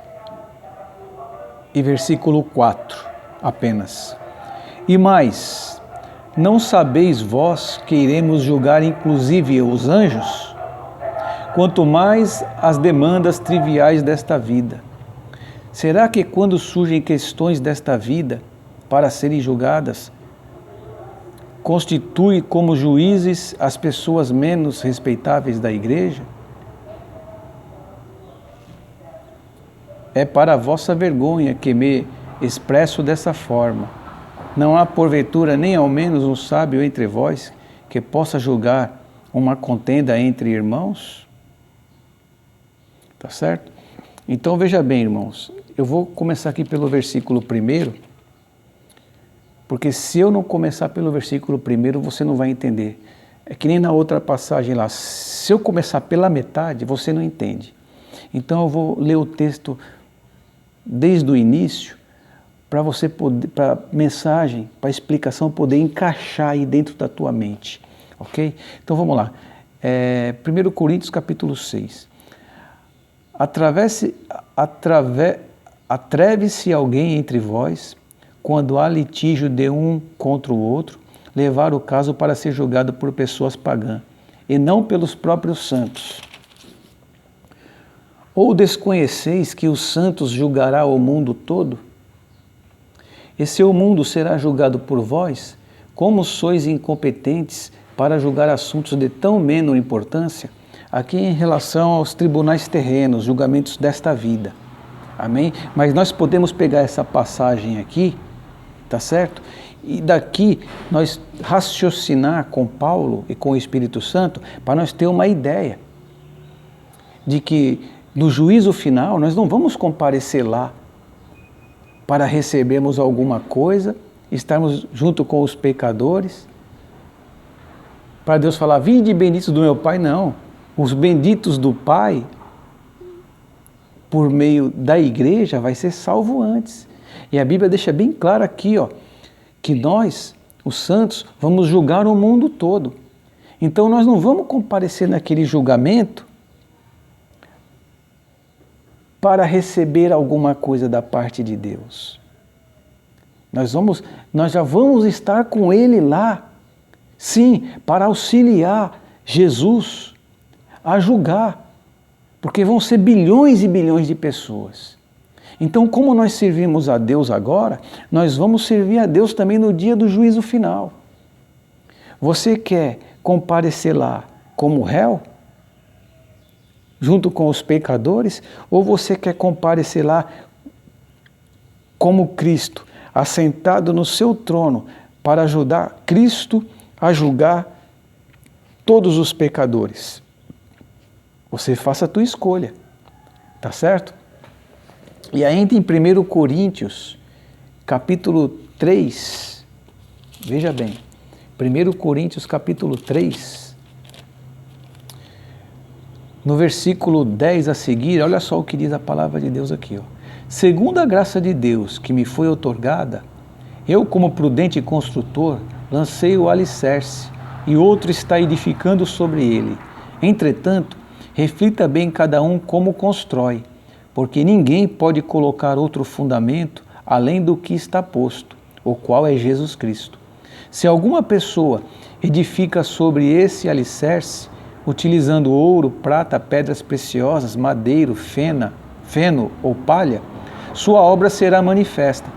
Speaker 1: e versículo 4 apenas. E mais, não sabeis vós que iremos julgar inclusive os anjos? Quanto mais as demandas triviais desta vida. Será que quando surgem questões desta vida para serem julgadas, constitui como juízes as pessoas menos respeitáveis da igreja? É para a vossa vergonha que me expresso dessa forma. Não há porventura nem ao menos um sábio entre vós que possa julgar uma contenda entre irmãos? Tá certo? Então veja bem, irmãos, eu vou começar aqui pelo versículo 1, porque se eu não começar pelo versículo 1, você não vai entender. É que nem na outra passagem lá, se eu começar pela metade, você não entende. Então eu vou ler o texto desde o início, para você poder, para a mensagem, para a explicação poder encaixar aí dentro da tua mente, ok? Então vamos lá, 1 Coríntios capítulo 6. Atreve-se alguém entre vós, quando há litígio de um contra o outro, levar o caso para ser julgado por pessoas pagãs, e não pelos próprios santos. Ou desconheceis que os santos julgará o mundo todo? E se o mundo será julgado por vós, como sois incompetentes para julgar assuntos de tão menor importância? Aqui em relação aos tribunais terrenos, julgamentos desta vida. Amém? Mas nós podemos pegar essa passagem aqui, tá certo? E daqui nós raciocinar com Paulo e com o Espírito Santo para nós ter uma ideia de que no juízo final nós não vamos comparecer lá para recebermos alguma coisa, estarmos junto com os pecadores, para Deus falar, vinde benditos do meu Pai, não. Os benditos do Pai, por meio da igreja, vai ser salvo antes. E a Bíblia deixa bem claro aqui, ó, que nós, os santos, vamos julgar o mundo todo. Então nós não vamos comparecer naquele julgamento para receber alguma coisa da parte de Deus. Nós já vamos estar com Ele lá, sim, para auxiliar Jesus a julgar, porque vão ser bilhões e bilhões de pessoas. Então, como nós servimos a Deus agora, nós vamos servir a Deus também no dia do juízo final. Você quer comparecer lá como réu, junto com os pecadores, ou você quer comparecer lá como Cristo, assentado no seu trono, para ajudar Cristo a julgar todos os pecadores? Você faça a tua escolha, tá certo? E ainda em 1 Coríntios, capítulo 3, veja bem, 1 Coríntios capítulo 3, no versículo 10 a seguir, olha só o que diz a palavra de Deus aqui, ó. Segundo a graça de Deus que me foi outorgada, eu como prudente construtor lancei o alicerce e outro está edificando sobre ele. Entretanto, reflita bem cada um como constrói, porque ninguém pode colocar outro fundamento além do que está posto, o qual é Jesus Cristo. Se alguma pessoa edifica sobre esse alicerce, utilizando ouro, prata, pedras preciosas, madeiro, feno ou palha, sua obra será manifesta,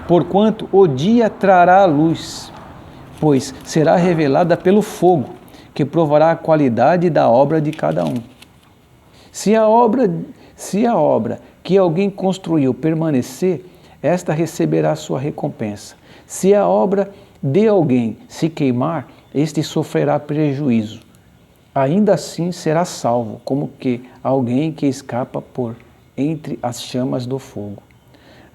Speaker 1: porquanto o dia trará a luz, pois será revelada pelo fogo, que provará a qualidade da obra de cada um. Se a obra que alguém construiu permanecer, esta receberá sua recompensa. Se a obra de alguém se queimar, este sofrerá prejuízo. Ainda assim será salvo, como que alguém que escapa por entre as chamas do fogo.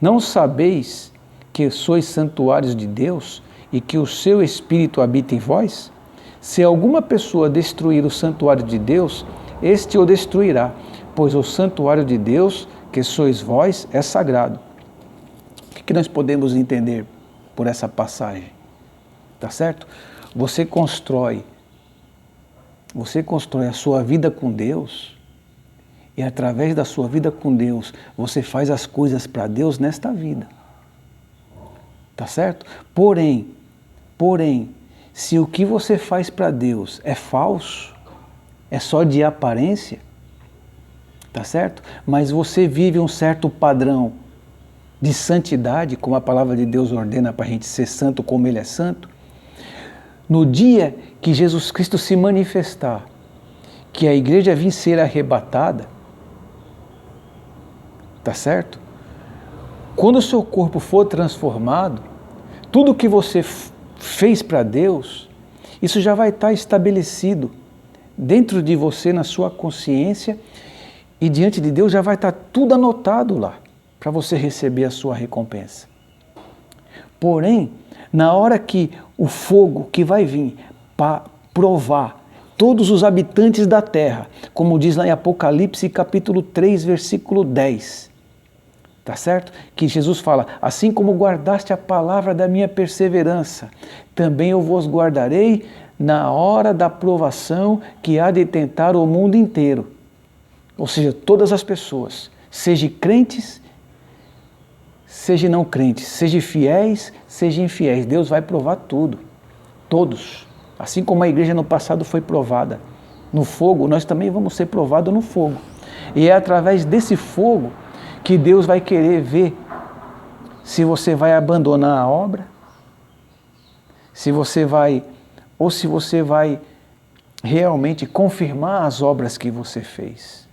Speaker 1: Não sabeis que sois santuários de Deus e que o seu Espírito habita em vós? Se alguma pessoa destruir o santuário de Deus, este o destruirá, pois o santuário de Deus, que sois vós, é sagrado. O que nós podemos entender por essa passagem? Tá certo? Você constrói a sua vida com Deus, e através da sua vida com Deus, você faz as coisas para Deus nesta vida. Tá certo? Porém, se o que você faz para Deus é falso, é só de aparência, tá certo? Mas você vive um certo padrão de santidade, como a palavra de Deus ordena para a gente ser santo como Ele é santo, no dia que Jesus Cristo se manifestar, que a igreja vir ser arrebatada, tá certo? Quando o seu corpo for transformado, tudo que você fez para Deus, isso já vai estar estabelecido dentro de você, na sua consciência, e diante de Deus já vai estar tudo anotado lá, para você receber a sua recompensa. Porém, na hora que o fogo que vai vir para provar todos os habitantes da terra, como diz lá em Apocalipse capítulo 3, versículo 10, tá certo? Que Jesus fala, assim como guardaste a palavra da minha perseverança, também eu vos guardarei na hora da provação que há de tentar o mundo inteiro. Ou seja, todas as pessoas, seja crentes, seja não crentes, seja fiéis, seja infiéis, Deus vai provar tudo, todos. Assim como a igreja no passado foi provada no fogo, nós também vamos ser provados no fogo. E é através desse fogo que Deus vai querer ver se você vai abandonar a obra, se você vai realmente confirmar as obras que você fez.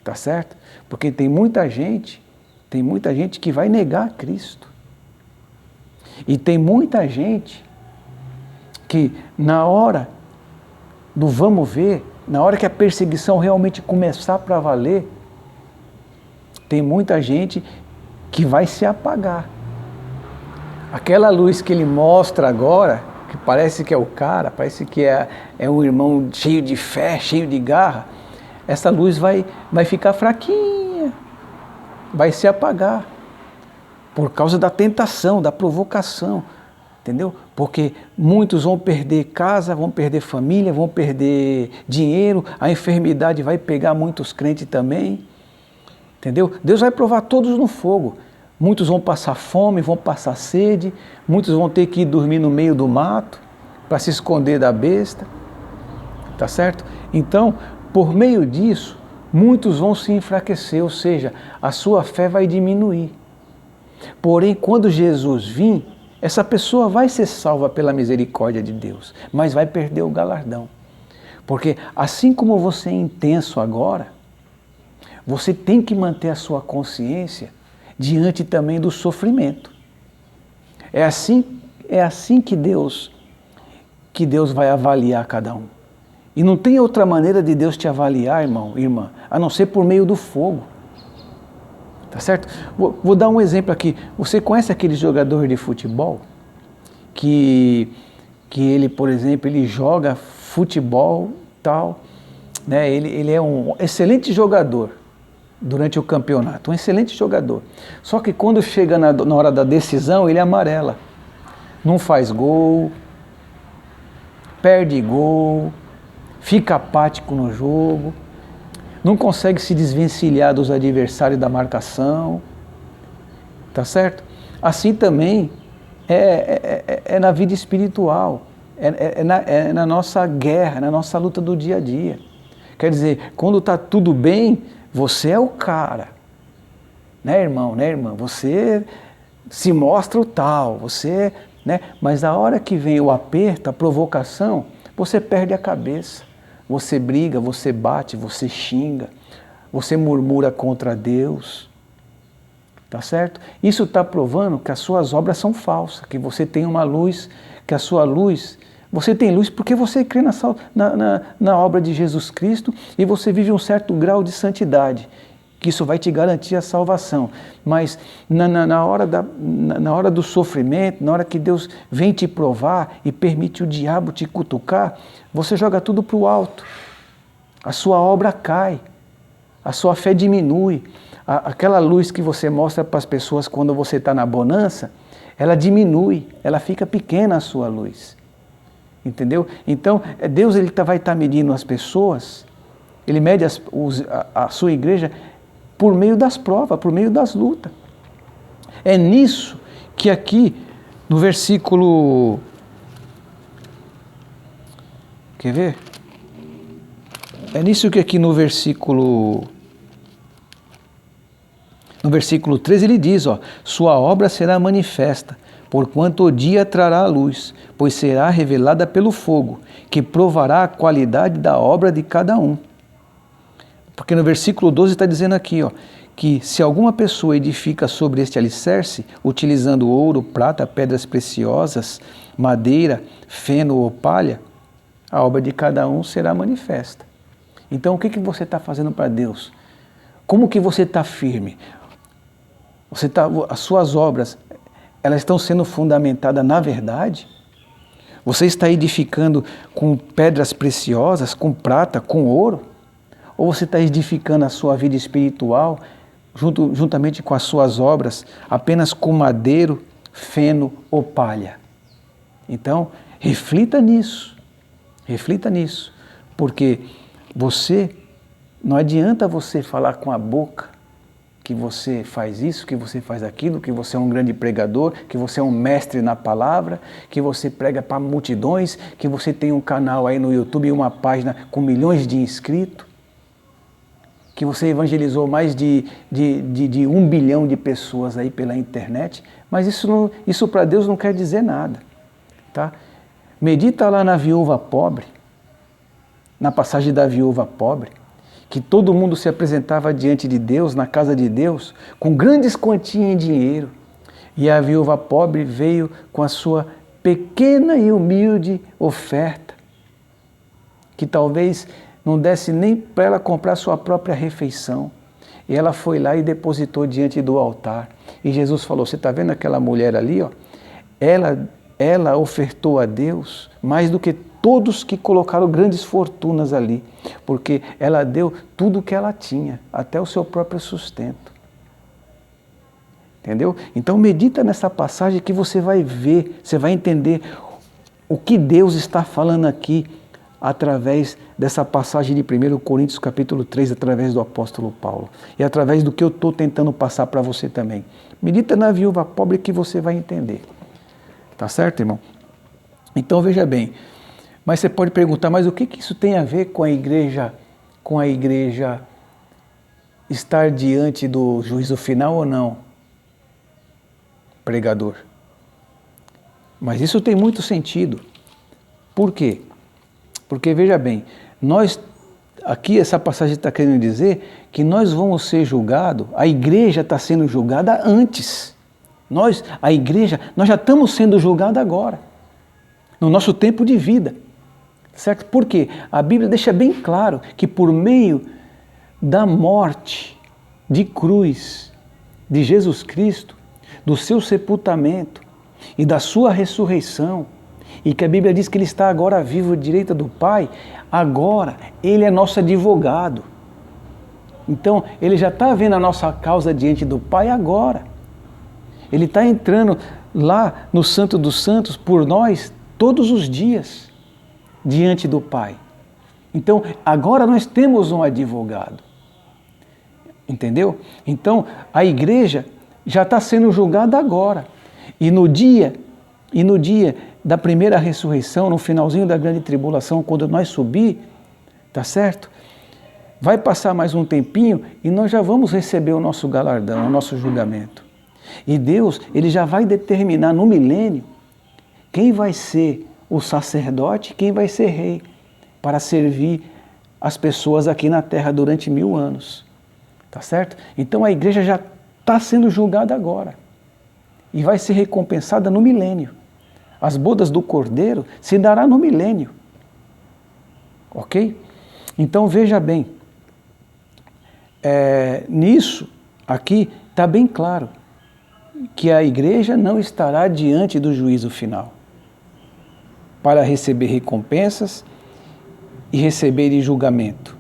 Speaker 1: Tá certo? Porque tem muita gente que vai negar Cristo. E tem muita gente que na hora do vamos ver, na hora que a perseguição realmente começar para valer, tem muita gente que vai se apagar. Aquela luz que ele mostra agora, que parece que é o cara, parece que é um irmão cheio de fé, cheio de garra, essa luz vai ficar fraquinha, vai se apagar, por causa da tentação, da provocação, entendeu? Porque muitos vão perder casa, vão perder família, vão perder dinheiro, a enfermidade vai pegar muitos crentes também, entendeu? Deus vai provar todos no fogo. Muitos vão passar fome, vão passar sede, muitos vão ter que ir dormir no meio do mato para se esconder da besta, tá certo? Então, por meio disso, muitos vão se enfraquecer, ou seja, a sua fé vai diminuir. Porém, quando Jesus vir, essa pessoa vai ser salva pela misericórdia de Deus, mas vai perder o galardão. Porque assim como você é intenso agora, você tem que manter a sua consciência diante também do sofrimento. É assim que Deus vai avaliar cada um. E não tem outra maneira de Deus te avaliar, irmão, irmã, a não ser por meio do fogo. Tá certo? Vou dar um exemplo aqui. Você conhece aquele jogador de futebol que ele, por exemplo, ele joga futebol tal, né? Ele é um excelente jogador durante o campeonato, um excelente jogador. Só que quando chega na hora da decisão, ele amarela. Não faz gol, perde gol, fica apático no jogo, não consegue se desvencilhar dos adversários da marcação, tá certo? Assim também é na vida espiritual, é na nossa guerra, na nossa luta do dia a dia. Quer dizer, quando está tudo bem, você é o cara, né, irmão, né, irmã? Você se mostra o tal, você, né? Mas a hora que vem o aperto, a provocação, você perde a cabeça. Você briga, você bate, você xinga, você murmura contra Deus, tá certo? Isso está provando que as suas obras são falsas, que você tem uma luz, que a sua luz, você tem luz porque você crê na obra de Jesus Cristo e você vive um certo grau de santidade, que isso vai te garantir a salvação. Mas na hora do sofrimento, na hora que Deus vem te provar e permite o diabo te cutucar, você joga tudo para o alto. A sua obra cai, a sua fé diminui. Aquela luz que você mostra para as pessoas quando você está na bonança, ela diminui, ela fica pequena a sua luz. Entendeu? Então, Deus vai estar medindo as pessoas, Ele mede a sua igreja por meio das provas, por meio das lutas. É nisso que aqui no versículo... Quer ver? É nisso que aqui no versículo 13 ele diz, ó, sua obra será manifesta, porquanto o dia trará a luz, pois será revelada pelo fogo, que provará a qualidade da obra de cada um. Porque no versículo 12 está dizendo aqui, que se alguma pessoa edifica sobre este alicerce, utilizando ouro, prata, pedras preciosas, madeira, feno ou palha, a obra de cada um será manifesta. Então, o que você está fazendo para Deus? Como que você está firme? As suas obras, elas estão sendo fundamentadas na verdade? Você está edificando com pedras preciosas, com prata, com ouro? Ou você está edificando a sua vida espiritual, juntamente com as suas obras, apenas com madeiro, feno ou palha? Então, reflita nisso, porque não adianta você falar com a boca que você faz isso, que você faz aquilo, que você é um grande pregador, que você é um mestre na palavra, que você prega para multidões, que você tem um canal aí no YouTube e uma página com milhões de inscritos, que você evangelizou mais de 1 bilhão de pessoas aí pela internet, mas isso para Deus não quer dizer nada, tá? Medita lá na viúva pobre, na passagem da viúva pobre, que todo mundo se apresentava diante de Deus, na casa de Deus, com grandes quantias em dinheiro. E a viúva pobre veio com a sua pequena e humilde oferta, que talvez não desse nem para ela comprar sua própria refeição. E ela foi lá e depositou diante do altar. E Jesus falou, você está vendo aquela mulher ali? Ela ofertou a Deus mais do que todos que colocaram grandes fortunas ali, porque ela deu tudo o que ela tinha, até o seu próprio sustento. Entendeu? Então medita nessa passagem que você vai ver, você vai entender o que Deus está falando aqui através dessa passagem de 1 Coríntios capítulo 3, através do apóstolo Paulo, e através do que eu estou tentando passar para você também. Medita na viúva pobre que você vai entender. Tá certo, irmão? Então veja bem, mas você pode perguntar, mas o que isso tem a ver com a igreja estar diante do juízo final ou não? Pregador. Mas isso tem muito sentido. Por quê? Porque veja bem, aqui essa passagem está querendo dizer que nós vamos ser julgados, a igreja está sendo julgada antes. Nós já estamos sendo julgados agora, no nosso tempo de vida. Certo? Porque a Bíblia deixa bem claro que por meio da morte de cruz de Jesus Cristo, do seu sepultamento e da sua ressurreição, e que a Bíblia diz que Ele está agora vivo à direita do Pai, agora Ele é nosso advogado. Então, Ele já está vendo a nossa causa diante do Pai agora. Ele está entrando lá no Santo dos Santos por nós todos os dias, diante do Pai. Então, agora nós temos um advogado. Entendeu? Então, a igreja já está sendo julgada agora. E no dia da primeira ressurreição, no finalzinho da grande tribulação, quando nós subir, tá certo? Vai passar mais um tempinho e nós já vamos receber o nosso galardão, o nosso julgamento. E Deus, Ele já vai determinar no milênio quem vai ser o sacerdote, quem vai ser rei, para servir as pessoas aqui na terra durante 1000 anos. Tá certo? Então a igreja já está sendo julgada agora. E vai ser recompensada no milênio. As bodas do Cordeiro se dará no milênio. Ok? Então veja bem, nisso aqui está bem claro que a igreja não estará diante do juízo final para receber recompensas e receber julgamento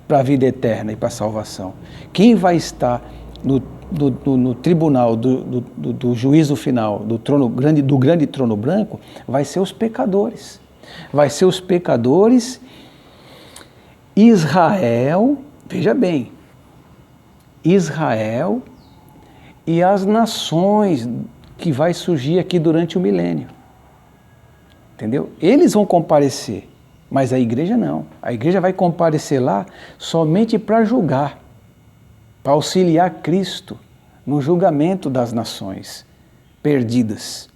Speaker 1: para a vida eterna e para a salvação. Quem vai estar no tribunal do juízo final, do grande trono branco, vai ser os pecadores. Vai ser os pecadores, Israel, veja bem, Israel e as nações que vai surgir aqui durante o milênio. Entendeu? Eles vão comparecer, mas a igreja não. A igreja vai comparecer lá somente para julgar, para auxiliar Cristo no julgamento das nações perdidas.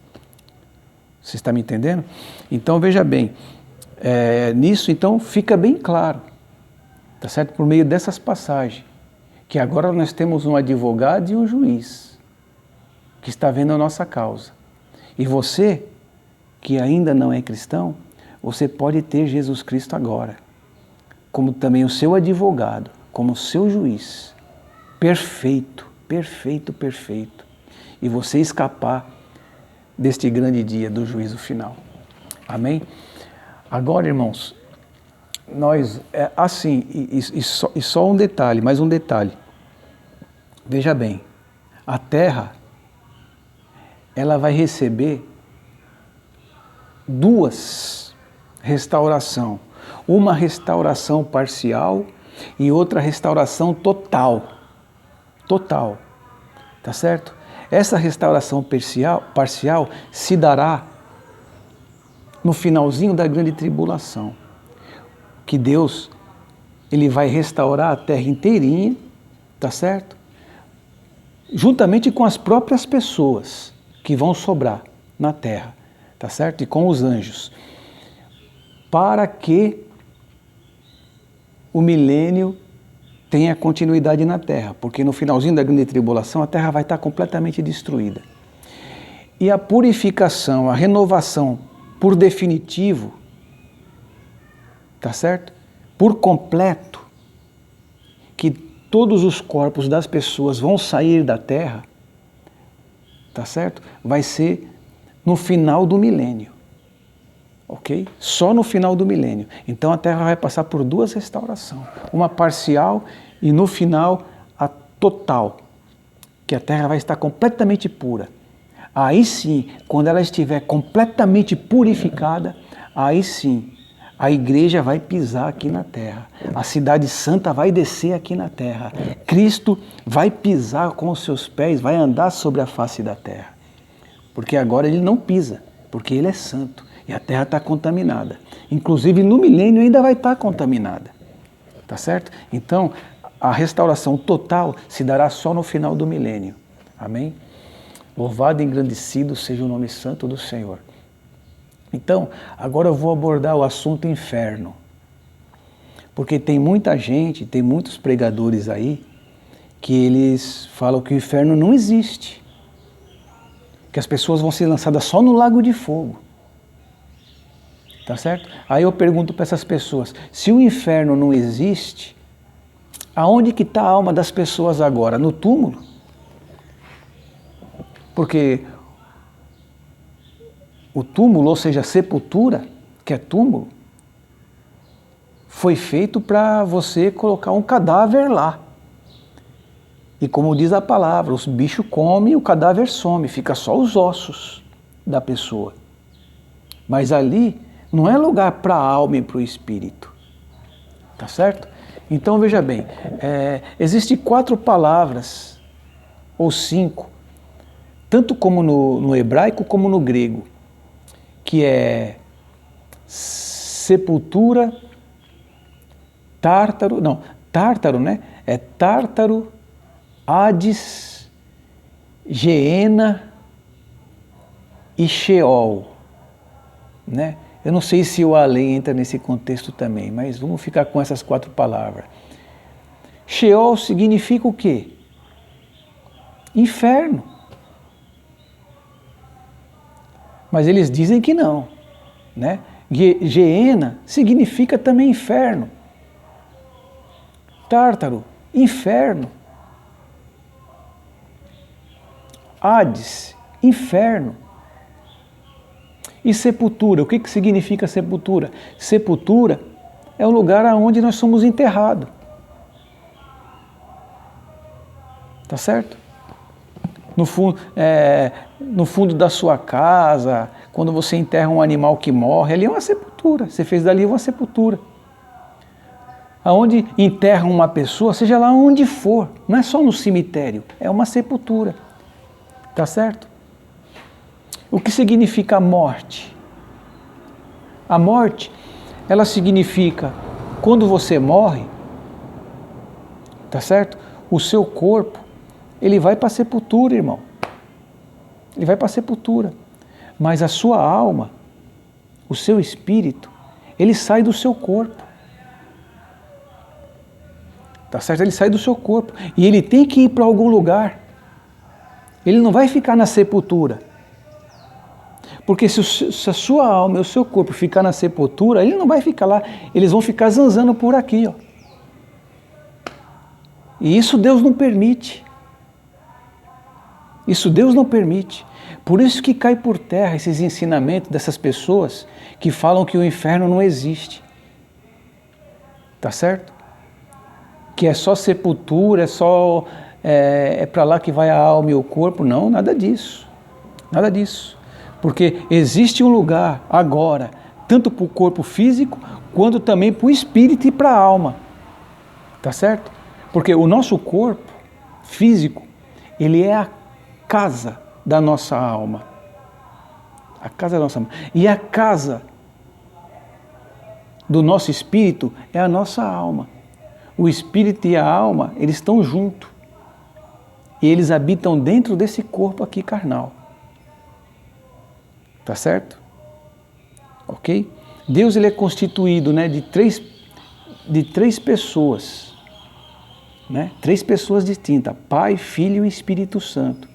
Speaker 1: Você está me entendendo? Então veja bem, nisso então fica bem claro, tá certo? Por meio dessas passagens, que agora nós temos um advogado e um juiz que está vendo a nossa causa. E você, que ainda não é cristão, você pode ter Jesus Cristo agora, como também o seu advogado, como o seu juiz, perfeito, perfeito, perfeito, e você escapar deste grande dia do juízo final. Amém? Agora, irmãos, nós, assim, e só um detalhe, mais um detalhe. Veja bem, a terra, ela vai receber duas restaurações. Uma restauração parcial e outra restauração total. Total. Tá certo? Essa restauração parcial se dará no finalzinho da grande tribulação. Que Deus, Ele vai restaurar a terra inteirinha, tá certo? Juntamente com as próprias pessoas que vão sobrar na terra, tá certo? E com os anjos. Para que o milênio tenha continuidade na terra, porque no finalzinho da grande tribulação a terra vai estar completamente destruída. E a purificação, a renovação por definitivo, tá certo? Por completo, que todos os corpos das pessoas vão sair da terra, tá certo? Vai ser no final do milênio. Ok? Só no final do milênio. Então a terra vai passar por duas restaurações. Uma parcial e no final a total. Que a terra vai estar completamente pura. Aí sim, quando ela estiver completamente purificada, aí sim, a igreja vai pisar aqui na terra. A cidade santa vai descer aqui na terra. Cristo vai pisar com os seus pés, vai andar sobre a face da terra. Porque agora ele não pisa, porque ele é santo. E a terra está contaminada. Inclusive no milênio ainda vai estar contaminada. Tá certo? Então, a restauração total se dará só no final do milênio. Amém? Louvado e engrandecido seja o nome santo do Senhor. Então, agora eu vou abordar o assunto inferno. Porque tem muita gente, tem muitos pregadores aí, que eles falam que o inferno não existe. Que as pessoas vão ser lançadas só no lago de fogo. Tá certo? Aí eu pergunto para essas pessoas, se o inferno não existe, aonde que está a alma das pessoas agora? No túmulo? Porque o túmulo, ou seja, a sepultura, que é túmulo, foi feito para você colocar um cadáver lá. E como diz a palavra, os bichos comem e o cadáver some, fica só os ossos da pessoa. Mas ali não é lugar para a alma e para o espírito. Tá certo? Então veja bem, existem 4 palavras, ou 5, tanto como no hebraico como no grego, que é sepultura, tártaro, né? É tártaro, Hades, Geena e Sheol, né? Eu não sei se o além entra nesse contexto também, mas vamos ficar com essas 4 palavras. Sheol significa o quê? Inferno. Mas eles dizem que não, né? Geena significa também inferno. Tártaro, inferno. Hades, inferno. E sepultura, o que significa sepultura? Sepultura é o lugar onde nós somos enterrados. Tá certo? No fundo da sua casa, quando você enterra um animal que morre, ali é uma sepultura. Você fez dali uma sepultura. Aonde enterram uma pessoa, seja lá onde for, não é só no cemitério, é uma sepultura. Tá certo? O que significa a morte? A morte, ela significa, quando você morre, tá certo? O seu corpo, ele vai para a sepultura, irmão. Ele vai para a sepultura. Mas a sua alma, o seu espírito, ele sai do seu corpo. Tá certo? Ele sai do seu corpo. E ele tem que ir para algum lugar. Ele não vai ficar na sepultura. Porque se a sua alma e o seu corpo ficar na sepultura, ele não vai ficar lá. Eles vão ficar zanzando por aqui, ó. E isso Deus não permite. Isso Deus não permite. Por isso que cai por terra esses ensinamentos dessas pessoas que falam que o inferno não existe. Tá certo? Que é só sepultura, é para lá que vai a alma e o corpo. Não, nada disso. Nada disso. Porque existe um lugar agora, tanto para o corpo físico, quanto também para o espírito e para a alma. Tá certo? Porque o nosso corpo físico, ele é a casa da nossa alma. A casa da nossa alma. E a casa do nosso espírito é a nossa alma. O espírito e a alma, eles estão juntos. E eles habitam dentro desse corpo aqui carnal. Tá certo? Ok? Deus, ele é constituído, né, de três pessoas. Né? 3 pessoas distintas. Pai, Filho e Espírito Santo.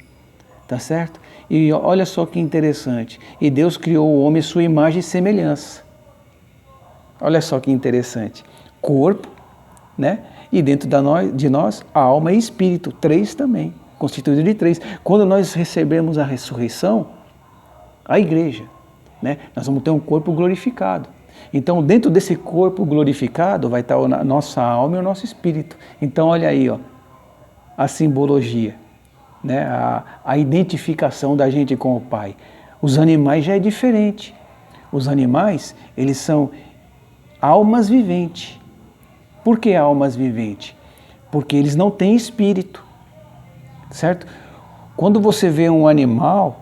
Speaker 1: Tá certo? E olha só que interessante. E Deus criou o homem à sua imagem e semelhança. Olha só que interessante. Corpo, né? E dentro de nós, alma e espírito. 3 também. Constituído de 3. Quando nós recebemos a ressurreição, a igreja, né? Nós vamos ter um corpo glorificado. Então, dentro desse corpo glorificado vai estar a nossa alma e o nosso espírito. Então, olha aí, ó, a simbologia, né? A identificação da gente com o Pai. Os animais já é diferente. Os animais, eles são almas viventes. Por que almas viventes? Porque eles não têm espírito, certo? Quando você vê um animal,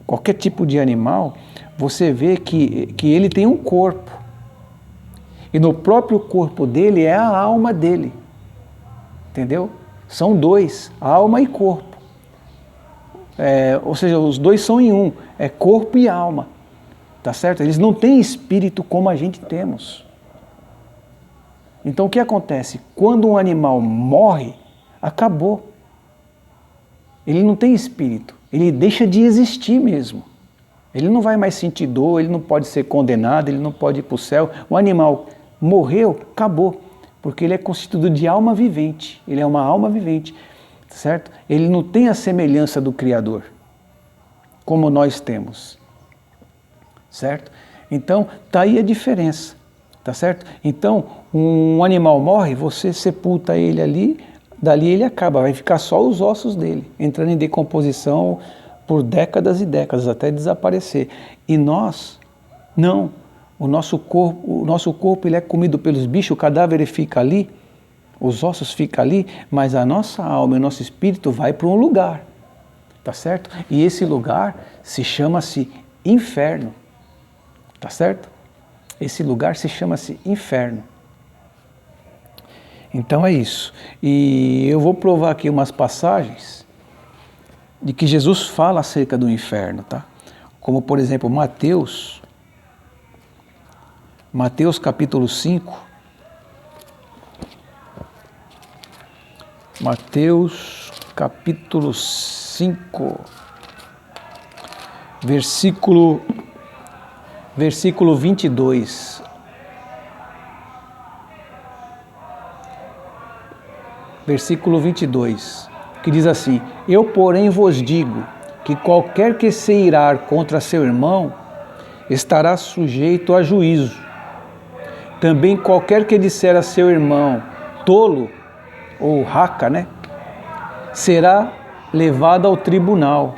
Speaker 1: qualquer tipo de animal, você vê que ele tem um corpo. E no próprio corpo dele é a alma dele. Entendeu? São 2, alma e corpo. Ou seja, os 2 são em um, é corpo e alma. Tá certo? Eles não têm espírito como a gente temos. Então o que acontece? Quando um animal morre, acabou. Ele não tem espírito. Ele deixa de existir mesmo. Ele não vai mais sentir dor, ele não pode ser condenado, ele não pode ir para o céu. O animal morreu, acabou. Porque ele é constituído de alma vivente. Ele é uma alma vivente, certo? Ele não tem a semelhança do Criador, como nós temos, certo? Então, está aí a diferença, tá certo? Então, um animal morre, você sepulta ele ali, dali ele acaba, vai ficar só os ossos dele, entrando em decomposição por décadas e décadas, até desaparecer. E nós, não. O nosso corpo ele é comido pelos bichos, o cadáver fica ali, os ossos ficam ali, mas a nossa alma e o nosso espírito vai para um lugar, tá certo? E esse lugar chama-se inferno, tá certo? Esse lugar chama-se inferno. Então é isso. E eu vou provar aqui umas passagens de que Jesus fala acerca do inferno, tá? Como, por exemplo, Mateus capítulo 5. Mateus capítulo 5, versículo 22. Versículo 22, que diz assim: Eu, porém, vos digo que qualquer que se irar contra seu irmão estará sujeito a juízo. Também qualquer que disser a seu irmão tolo ou raca, né, será levado ao tribunal.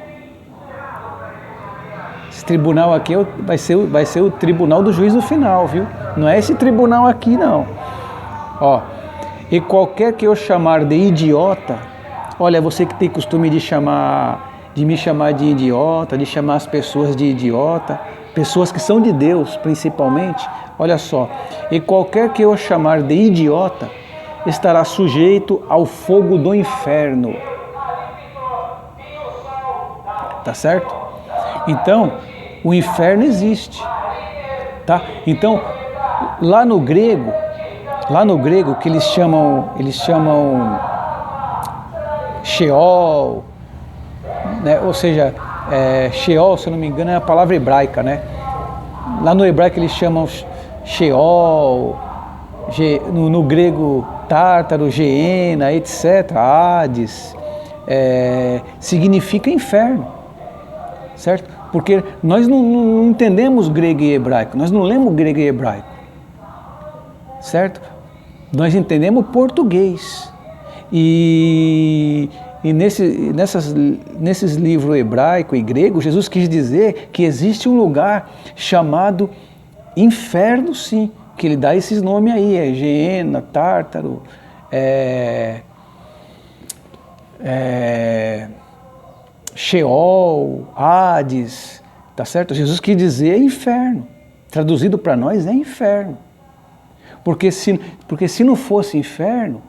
Speaker 1: Esse tribunal aqui vai ser o tribunal do juízo final, viu? Não é esse tribunal aqui, não. Ó, e qualquer que eu chamar de idiota, olha, você que tem costume de me chamar de idiota, de chamar as pessoas de idiota, pessoas que são de Deus, principalmente, olha só, e qualquer que eu chamar de idiota, estará sujeito ao fogo do inferno. Tá certo? Então, o inferno existe, tá? Então, lá no grego que eles chamam Sheol, né? Ou seja, Sheol, se eu não me engano, é a palavra hebraica, né? Lá no hebraico eles chamam Sheol, no grego Tártaro, Geena, etc., Hades, significa inferno, certo? Porque nós não entendemos grego e hebraico, nós não lemos grego e hebraico, certo? Nós entendemos português. E nesses livros hebraico e grego, Jesus quis dizer que existe um lugar chamado inferno, sim, que ele dá esses nomes aí, Geena, Tártaro, Sheol, Hades, tá certo? Jesus quis dizer inferno, traduzido para nós é inferno. Porque se não fosse inferno,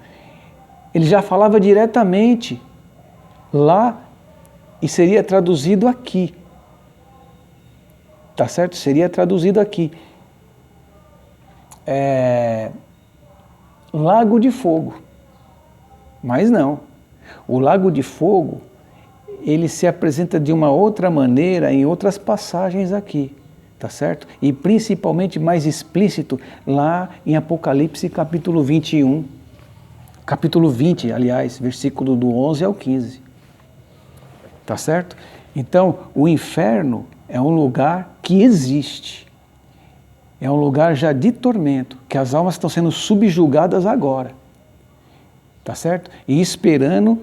Speaker 1: ele já falava diretamente lá e seria traduzido aqui. Tá certo? Seria traduzido aqui. Lago de fogo. Mas não. O lago de fogo, ele se apresenta de uma outra maneira em outras passagens aqui. Tá certo? E principalmente mais explícito lá em Apocalipse capítulo 21. Capítulo 20, aliás, versículo do 11 ao 15. Tá certo? Então, o inferno é um lugar que existe. É um lugar já de tormento, que as almas estão sendo subjugadas agora. Tá certo? E esperando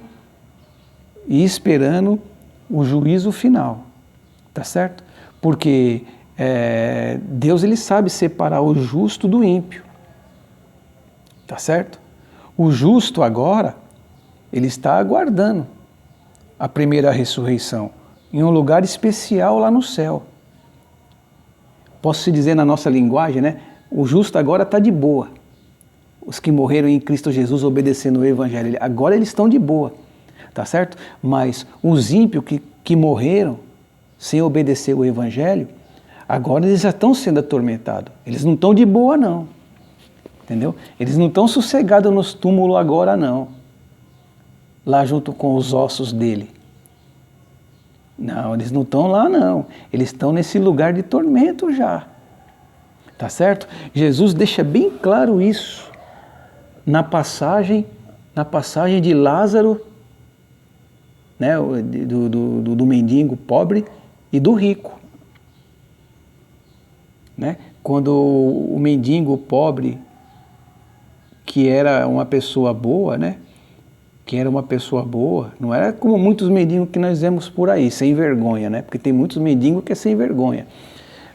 Speaker 1: o juízo final. Tá certo? Porque Deus, ele sabe separar o justo do ímpio. Tá certo? O justo agora, ele está aguardando a primeira ressurreição, em um lugar especial lá no céu. Posso se dizer na nossa linguagem, né? O justo agora está de boa. Os que morreram em Cristo Jesus obedecendo o Evangelho, agora eles estão de boa, tá certo? Mas os ímpios que morreram sem obedecer o Evangelho, agora eles já estão sendo atormentados. Eles não estão de boa, não. Entendeu? Eles não estão sossegados nos túmulos agora, não. Lá junto com os ossos dele. Não, eles não estão lá, não. Eles estão nesse lugar de tormento já. Tá certo? Jesus deixa bem claro isso na passagem de Lázaro, né, do mendigo pobre e do rico. Né? Quando o mendigo pobre, que era uma pessoa boa, né? Que era uma pessoa boa, não era como muitos mendigos que nós vemos por aí, sem vergonha, né? Porque tem muitos mendigos que é sem vergonha.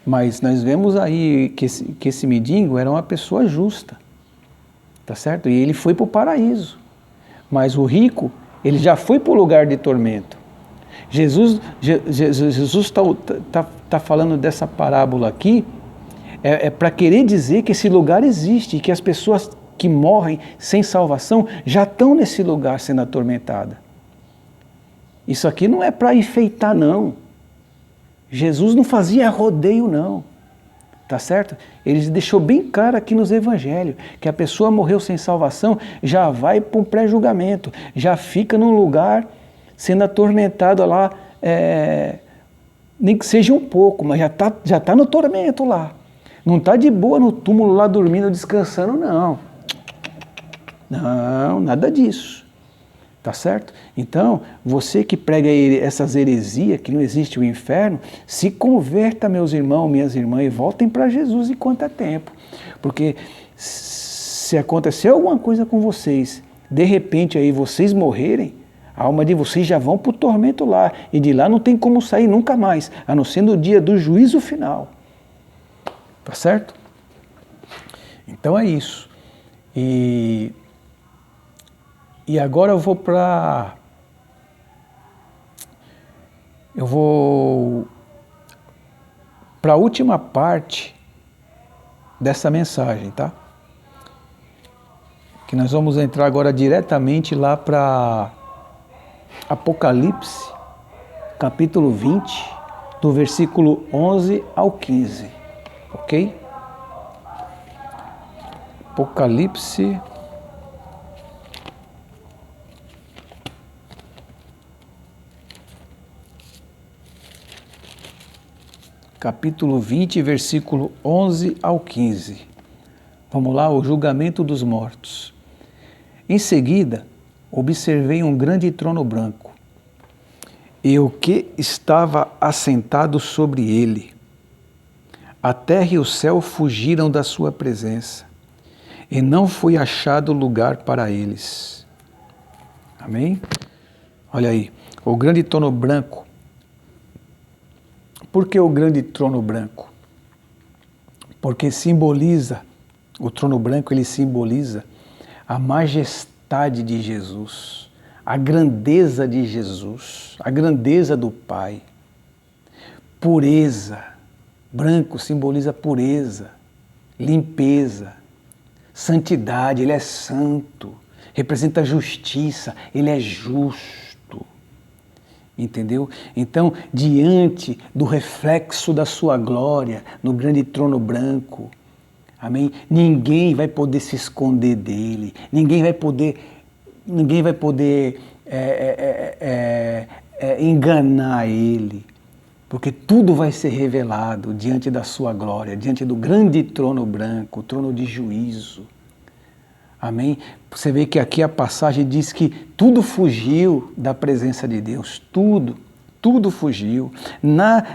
Speaker 1: Mas nós vemos aí que esse mendigo era uma pessoa justa, tá certo? E ele foi para o paraíso. Mas o rico, ele já foi para o lugar de tormento. Jesus tá falando dessa parábola aqui, para querer dizer que esse lugar existe, que as pessoas que morrem sem salvação já estão nesse lugar sendo atormentadas. Isso aqui não é para enfeitar, não. Jesus não fazia rodeio, não. Tá certo? Ele deixou bem claro aqui nos evangelhos que a pessoa morreu sem salvação, já vai para um pré-julgamento, já fica num lugar sendo atormentada lá, nem que seja um pouco, mas já tá no tormento lá. Não está de boa no túmulo lá dormindo, descansando, não. Não, nada disso. Tá certo? Então, você que prega essas heresias, que não existe o inferno, se converta, meus irmãos, minhas irmãs, e voltem para Jesus enquanto é tempo. Porque se acontecer alguma coisa com vocês, de repente aí vocês morrerem, a alma de vocês já vão para o tormento lá, e de lá não tem como sair nunca mais, a não ser no dia do juízo final. Tá certo? Então é isso. E agora eu vou para a última parte dessa mensagem, tá? Que nós vamos entrar agora diretamente lá para Apocalipse, capítulo 20, do versículo 11 ao 15, ok? Apocalipse, capítulo 20, versículo 11 ao 15. Vamos lá, o julgamento dos mortos. Em seguida, observei um grande trono branco, e o que estava assentado sobre ele. A terra e o céu fugiram da sua presença, e não foi achado lugar para eles. Amém? Olha aí, o grande trono branco. Por que o grande trono branco? Porque simboliza, o trono branco ele simboliza a majestade de Jesus, a grandeza de Jesus, a grandeza do Pai. Pureza, branco simboliza pureza, limpeza, santidade, ele é santo, representa justiça, ele é justo, entendeu? Então, diante do reflexo da sua glória, no grande trono branco, amém? Ninguém vai poder se esconder dele, ninguém vai poder enganar ele, porque tudo vai ser revelado diante da sua glória, diante do grande trono branco, o trono de juízo. Amém? Você vê que aqui a passagem diz que tudo fugiu da presença de Deus, tudo fugiu.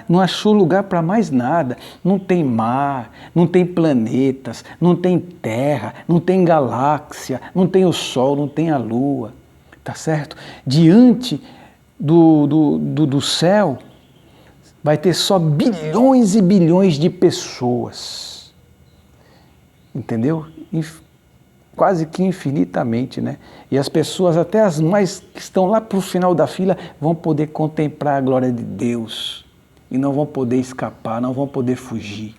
Speaker 1: Não achou lugar para mais nada. Não tem mar, não tem planetas, não tem terra, não tem galáxia, não tem o sol, não tem a lua. Tá certo? Diante do céu, vai ter só bilhões e bilhões de pessoas. Entendeu? Quase que infinitamente, né? E as pessoas, até as mais que estão lá para o final da fila, vão poder contemplar a glória de Deus. E não vão poder escapar, não vão poder fugir.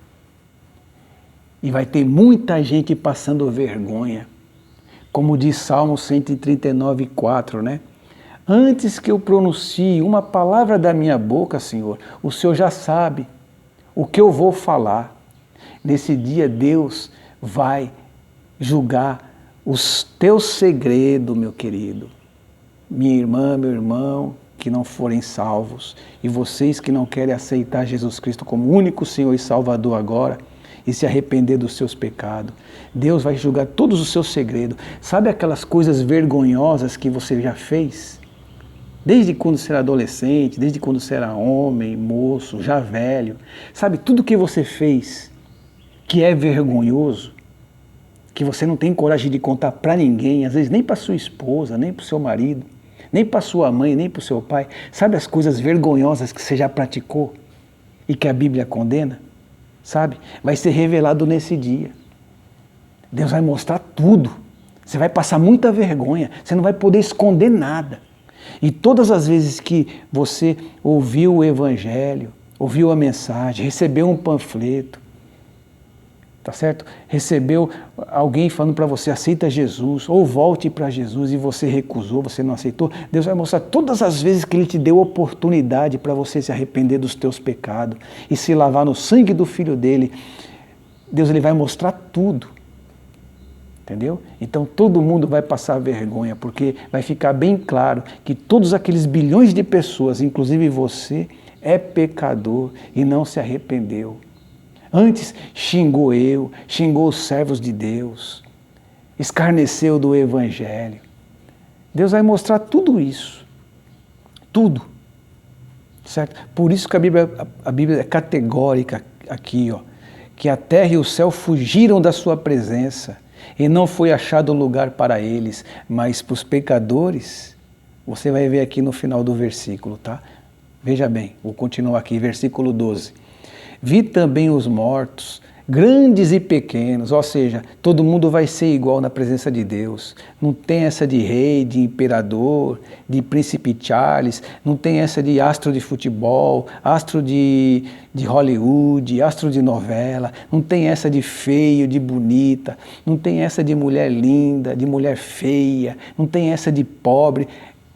Speaker 1: E vai ter muita gente passando vergonha. Como diz Salmo 139:4, né? Antes que eu pronuncie uma palavra da minha boca, Senhor, o Senhor já sabe o que eu vou falar. Nesse dia, Deus vai julgar os teus segredos, meu querido. Minha irmã, meu irmão, que não forem salvos, e vocês que não querem aceitar Jesus Cristo como único Senhor e Salvador agora, e se arrepender dos seus pecados. Deus vai julgar todos os seus segredos. Sabe aquelas coisas vergonhosas que você já fez? Desde quando você era adolescente, desde quando você era homem, moço, já velho. Sabe, tudo que você fez que é vergonhoso, que você não tem coragem de contar para ninguém, às vezes nem para sua esposa, nem para o seu marido, nem para sua mãe, nem para o seu pai. Sabe as coisas vergonhosas que você já praticou e que a Bíblia condena? Sabe? Vai ser revelado nesse dia. Deus vai mostrar tudo. Você vai passar muita vergonha, você não vai poder esconder nada. E todas as vezes que você ouviu o Evangelho, ouviu a mensagem, recebeu um panfleto, tá certo? Recebeu alguém falando para você, aceita Jesus, ou volte para Jesus, e você recusou, você não aceitou, Deus vai mostrar todas as vezes que Ele te deu oportunidade para você se arrepender dos teus pecados e se lavar no sangue do Filho dele. Deus ele vai mostrar tudo. Entendeu? Então todo mundo vai passar vergonha, porque vai ficar bem claro que todos aqueles bilhões de pessoas, inclusive você, é pecador e não se arrependeu. Antes xingou os servos de Deus, escarneceu do Evangelho. Deus vai mostrar tudo isso. Tudo. Certo? Por isso que a Bíblia é categórica aqui, ó, que a terra e o céu fugiram da sua presença. E não foi achado lugar para eles, mas para os pecadores, você vai ver aqui no final do versículo, tá? Veja bem, vou continuar aqui, versículo 12. Vi também os mortos, grandes e pequenos, ou seja, todo mundo vai ser igual na presença de Deus. Não tem essa de rei, de imperador, de príncipe Charles, não tem essa de astro de futebol, astro de Hollywood, astro de novela, não tem essa de feio, de bonita, não tem essa de mulher linda, de mulher feia, não tem essa de pobre.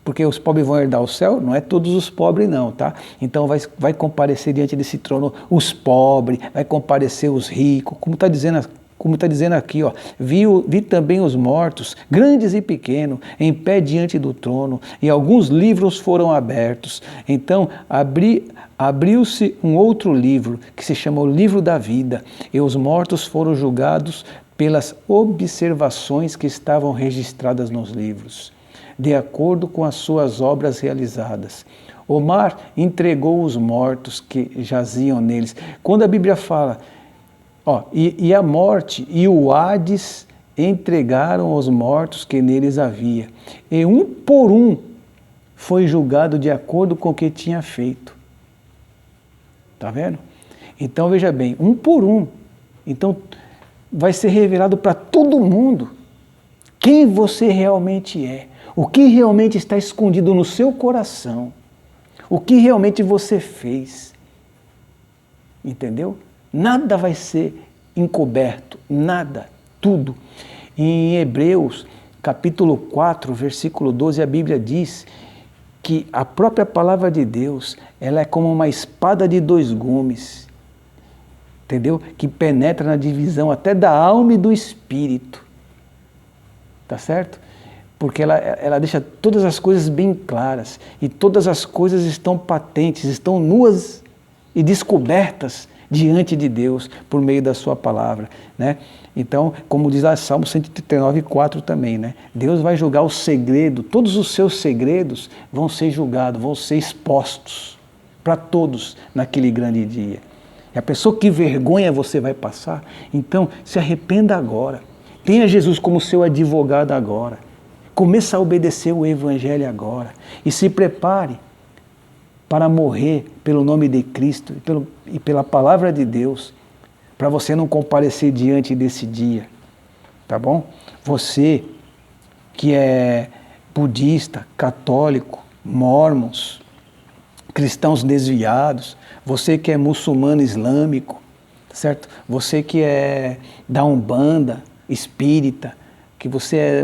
Speaker 1: Porque os pobres vão herdar o céu, não é todos os pobres não, tá? Então vai comparecer diante desse trono os pobres, vai comparecer os ricos, como está dizendo aqui, ó, vi também os mortos, grandes e pequenos, em pé diante do trono, e alguns livros foram abertos. Então abriu-se um outro livro, que se chama o livro da vida, e os mortos foram julgados pelas observações que estavam registradas nos livros, de acordo com as suas obras realizadas. O mar entregou os mortos que jaziam neles. Quando a Bíblia fala, e a morte e o Hades entregaram os mortos que neles havia, e um por um foi julgado de acordo com o que tinha feito. Está vendo? Então veja bem, um por um. Então vai ser revelado para todo mundo quem você realmente é. O que realmente está escondido no seu coração? O que realmente você fez? Entendeu? Nada vai ser encoberto, nada, tudo. Em Hebreus, capítulo 4, versículo 12, a Bíblia diz que a própria palavra de Deus, ela é como uma espada de dois gumes, entendeu? Que penetra na divisão até da alma e do espírito. Tá certo? Porque ela deixa todas as coisas bem claras, e todas as coisas estão patentes, estão nuas e descobertas diante de Deus, por meio da sua palavra, né? Então, como diz lá Salmo 139:4 também, né? Deus vai julgar o segredo, todos os seus segredos vão ser julgados, vão ser expostos para todos naquele grande dia. E a pessoa que vergonha você vai passar, então se arrependa agora, tenha Jesus como seu advogado agora, comece a obedecer o Evangelho agora e se prepare para morrer pelo nome de Cristo e pela palavra de Deus, para você não comparecer diante desse dia, tá bom? Você que é budista, católico, mórmons, cristãos desviados, você que é muçulmano islâmico, certo? Você que é da Umbanda, espírita,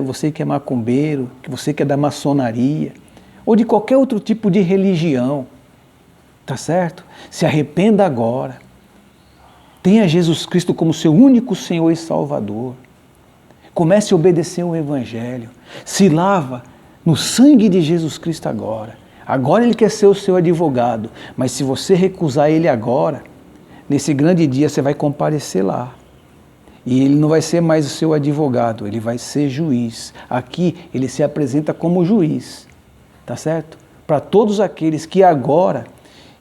Speaker 1: você que é macumbeiro, que você que é da maçonaria, ou de qualquer outro tipo de religião, tá certo? Se arrependa agora. Tenha Jesus Cristo como seu único Senhor e Salvador. Comece a obedecer o Evangelho. Se lava no sangue de Jesus Cristo agora. Agora Ele quer ser o seu advogado, mas se você recusar Ele agora, nesse grande dia você vai comparecer lá. E Ele não vai ser mais o seu advogado, Ele vai ser juiz. Aqui Ele se apresenta como juiz, tá certo? Para todos aqueles que agora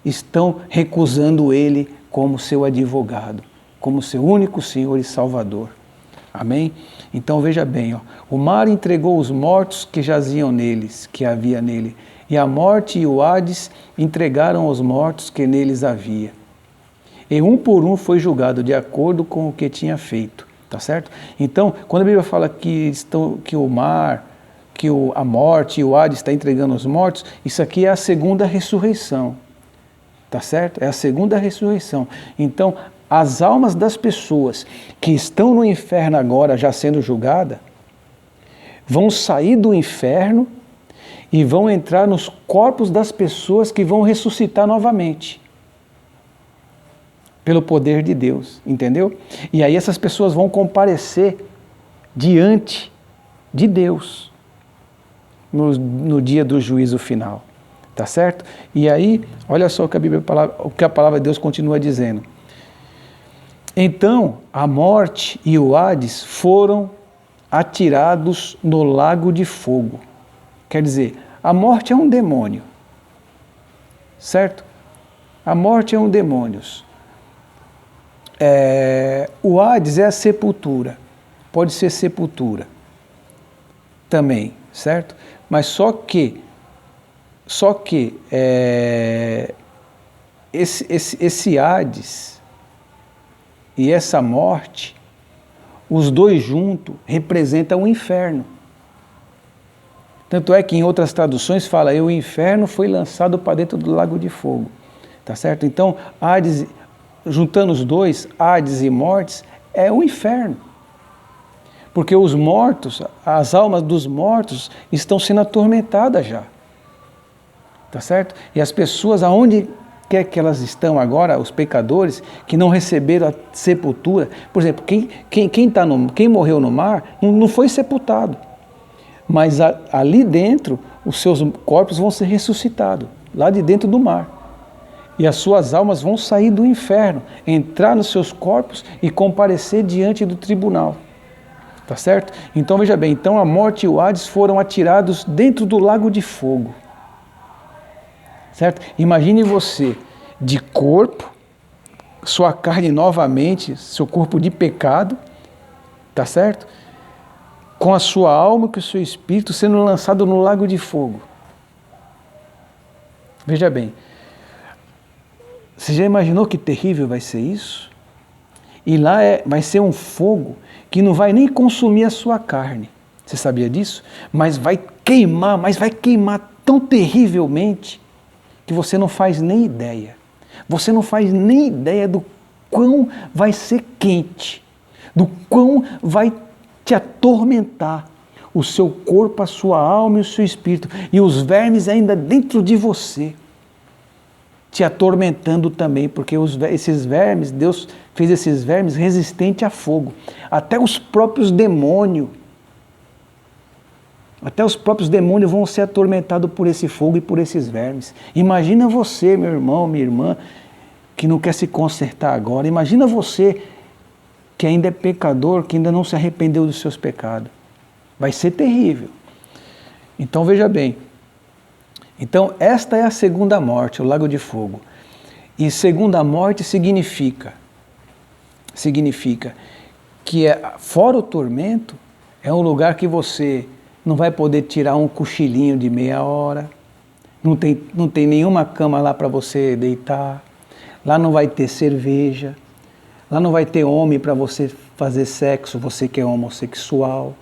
Speaker 1: estão recusando Ele como seu advogado, como seu único Senhor e Salvador. Amém? Então veja bem, o mar entregou os mortos que jaziam neles, que havia nele, e a morte e o Hades entregaram os mortos que neles havia. E um por um foi julgado de acordo com o que tinha feito, tá certo? Então, quando a Bíblia fala que o mar, a morte e o Hades está entregando os mortos, isso aqui é a segunda ressurreição, tá certo? É a segunda ressurreição. Então, as almas das pessoas que estão no inferno agora, já sendo julgadas, vão sair do inferno e vão entrar nos corpos das pessoas que vão ressuscitar novamente, pelo poder de Deus, entendeu? E aí essas pessoas vão comparecer diante de Deus no dia do juízo final, tá certo? E aí, olha só o que a palavra de Deus continua dizendo. Então, a morte e o Hades foram atirados no lago de fogo. Quer dizer, a morte é um demônio, certo? A morte é um demônio. O Hades é a sepultura, pode ser sepultura também, certo? Mas só que esse Hades e essa morte, os dois juntos representam o inferno. Tanto é que em outras traduções fala, o inferno foi lançado para dentro do lago de fogo, tá certo? Então, Hades, juntando os dois, Hades e mortes, é o inferno. Porque os mortos, as almas dos mortos estão sendo atormentadas já. tá certo? E as pessoas, aonde quer que elas estão agora, os pecadores, que não receberam a sepultura, por exemplo, quem morreu no mar não foi sepultado, mas ali dentro os seus corpos vão ser ressuscitados, lá de dentro do mar. E as suas almas vão sair do inferno, entrar nos seus corpos e comparecer diante do tribunal. Tá certo? Então veja bem, então a morte e o Hades foram atirados dentro do lago de fogo. Certo? Imagine você de corpo, sua carne novamente, seu corpo de pecado, tá certo? Com a sua alma e com o seu espírito sendo lançado no lago de fogo. Veja bem, você já imaginou que terrível vai ser isso? E lá vai ser um fogo que não vai nem consumir a sua carne. Você sabia disso? Mas vai queimar tão terrivelmente que você não faz nem ideia. Você não faz nem ideia do quão vai ser quente, do quão vai te atormentar o seu corpo, a sua alma e o seu espírito, e os vermes ainda dentro de você, te atormentando também, porque esses vermes, Deus fez esses vermes resistentes a fogo. Até os próprios demônios vão ser atormentados por esse fogo e por esses vermes. Imagina você, meu irmão, minha irmã, que não quer se consertar agora. Imagina você que ainda é pecador, que ainda não se arrependeu dos seus pecados. Vai ser terrível. Então veja bem. Então esta é a segunda morte, o lago de fogo. E segunda morte significa que fora o tormento, é um lugar que você não vai poder tirar um cochilinho de meia hora, não tem nenhuma cama lá para você deitar, lá não vai ter cerveja, lá não vai ter homem para você fazer sexo, você que é homossexual,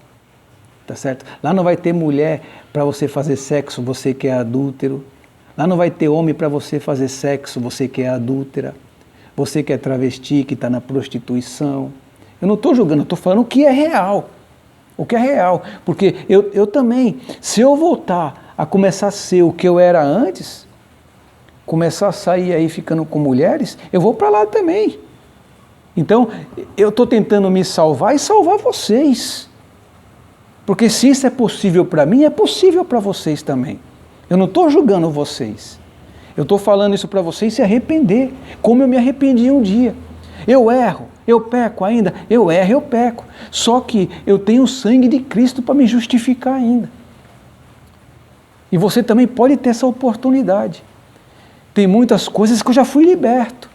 Speaker 1: tá certo? Lá não vai ter mulher para você fazer sexo, você que é adúltero, lá não vai ter homem para você fazer sexo, você que é adúltera, você que é travesti, que está na prostituição. Eu não estou julgando, eu estou falando o que é real. O que é real, porque eu também, se eu voltar a começar a ser o que eu era antes, começar a sair aí ficando com mulheres, eu vou para lá também. Então, eu estou tentando me salvar e salvar vocês. Porque se isso é possível para mim, é possível para vocês também. Eu não estou julgando vocês. Eu estou falando isso para vocês se arrepender, como eu me arrependi um dia. Eu erro. Eu peco ainda? Eu erro, eu peco. Só que eu tenho o sangue de Cristo para me justificar ainda. E você também pode ter essa oportunidade. Tem muitas coisas que eu já fui liberto,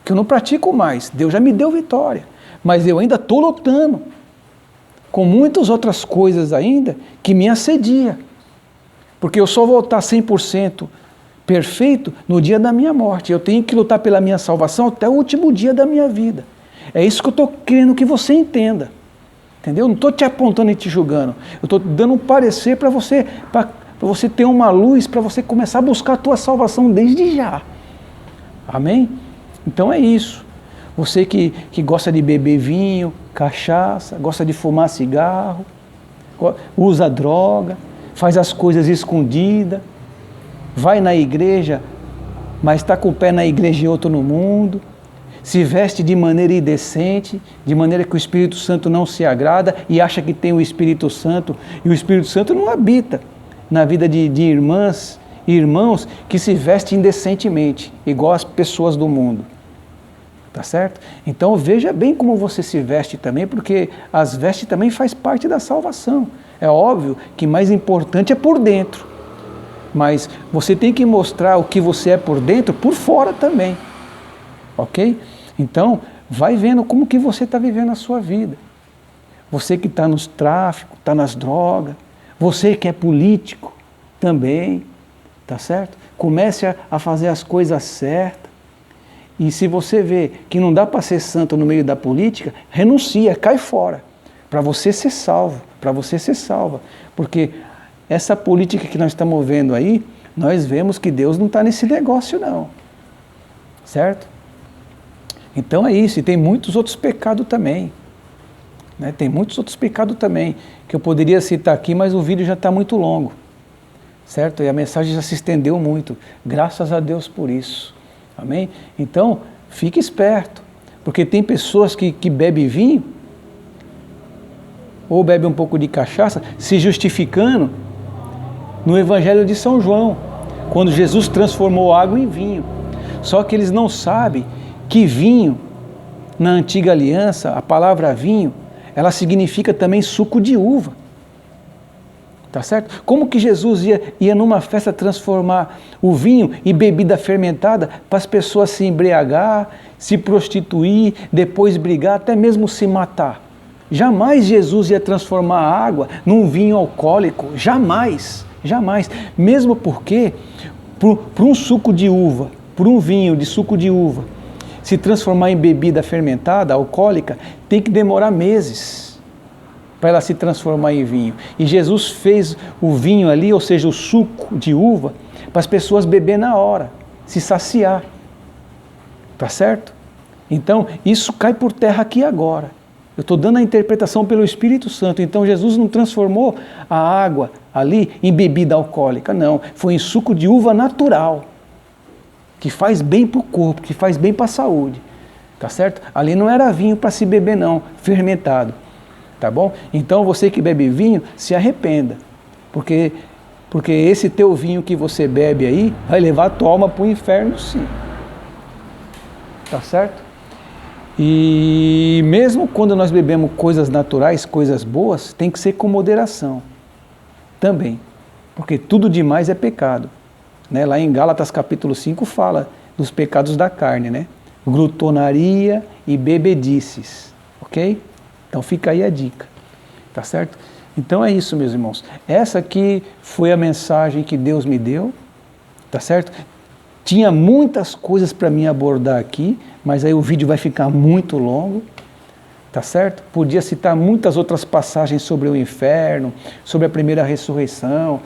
Speaker 1: que eu não pratico mais. Deus já me deu vitória. Mas eu ainda estou lutando com muitas outras coisas ainda que me assedia. Porque eu só vou estar 100% perfeito no dia da minha morte. Eu tenho que lutar pela minha salvação até o último dia da minha vida. É isso que eu estou querendo que você entenda. Entendeu? Eu não estou te apontando e te julgando. Eu estou dando um parecer para você ter uma luz, para você começar a buscar a tua salvação desde já. Amém? Então é isso. Você que gosta de beber vinho, cachaça, gosta de fumar cigarro, usa droga, faz as coisas escondidas, vai na igreja, mas está com o pé na igreja e outro no mundo, se veste de maneira indecente, de maneira que o Espírito Santo não se agrada e acha que tem o Espírito Santo, e o Espírito Santo não habita na vida de irmãs e irmãos que se vestem indecentemente, igual as pessoas do mundo. Tá certo? Então veja bem como você se veste também, porque as vestes também faz parte da salvação. É óbvio que mais importante é por dentro, mas você tem que mostrar o que você é por dentro, por fora também. Ok? Então, vai vendo como que você está vivendo a sua vida. Você que está nos tráficos, está nas drogas, você que é político também, tá certo? Comece a fazer as coisas certas. E se você vê que não dá para ser santo no meio da política, renuncia, cai fora, para você ser salvo, para você ser salva. Porque essa política que nós estamos vendo aí, nós vemos que Deus não está nesse negócio não, certo? Então é isso, e tem muitos outros pecados também. Né? Tem muitos outros pecados também, que eu poderia citar aqui, mas o vídeo já está muito longo. certo? E a mensagem já se estendeu muito, graças a Deus por isso, amém? Então, fique esperto, porque tem pessoas que bebem vinho, ou bebem um pouco de cachaça, se justificando no Evangelho de São João, quando Jesus transformou água em vinho. Só que eles não sabem que vinho, na antiga aliança, a palavra vinho, ela significa também suco de uva. Tá certo? Como que Jesus ia numa festa transformar o vinho em bebida fermentada para as pessoas se embriagar, se prostituir, depois brigar, até mesmo se matar? Jamais Jesus ia transformar a água num vinho alcoólico, jamais, jamais. Mesmo porque, por um suco de uva, por um vinho de suco de uva, se transformar em bebida fermentada, alcoólica, tem que demorar meses para ela se transformar em vinho. E Jesus fez o vinho ali, ou seja, o suco de uva, para as pessoas beber na hora, se saciar. Tá certo? Então, isso cai por terra aqui agora. Eu estou dando a interpretação pelo Espírito Santo. Então, Jesus não transformou a água ali em bebida alcoólica, não. Foi em suco de uva natural, que faz bem para o corpo, que faz bem para a saúde. Tá certo? Ali não era vinho para se beber, não, fermentado. Tá bom? Então você que bebe vinho, se arrependa, porque esse teu vinho que você bebe aí vai levar a tua alma para o inferno, sim. Tá certo? E mesmo quando nós bebemos coisas naturais, coisas boas, tem que ser com moderação também, porque tudo demais é pecado, né? Lá em Gálatas capítulo 5 fala dos pecados da carne, né? Glutonaria e bebedices, ok? Então fica aí a dica, tá certo? Então é isso, meus irmãos. Essa aqui foi a mensagem que Deus me deu, tá certo? Tinha muitas coisas para mim abordar aqui, mas aí o vídeo vai ficar muito longo, tá certo? Podia citar muitas outras passagens sobre o inferno, sobre a primeira ressurreição,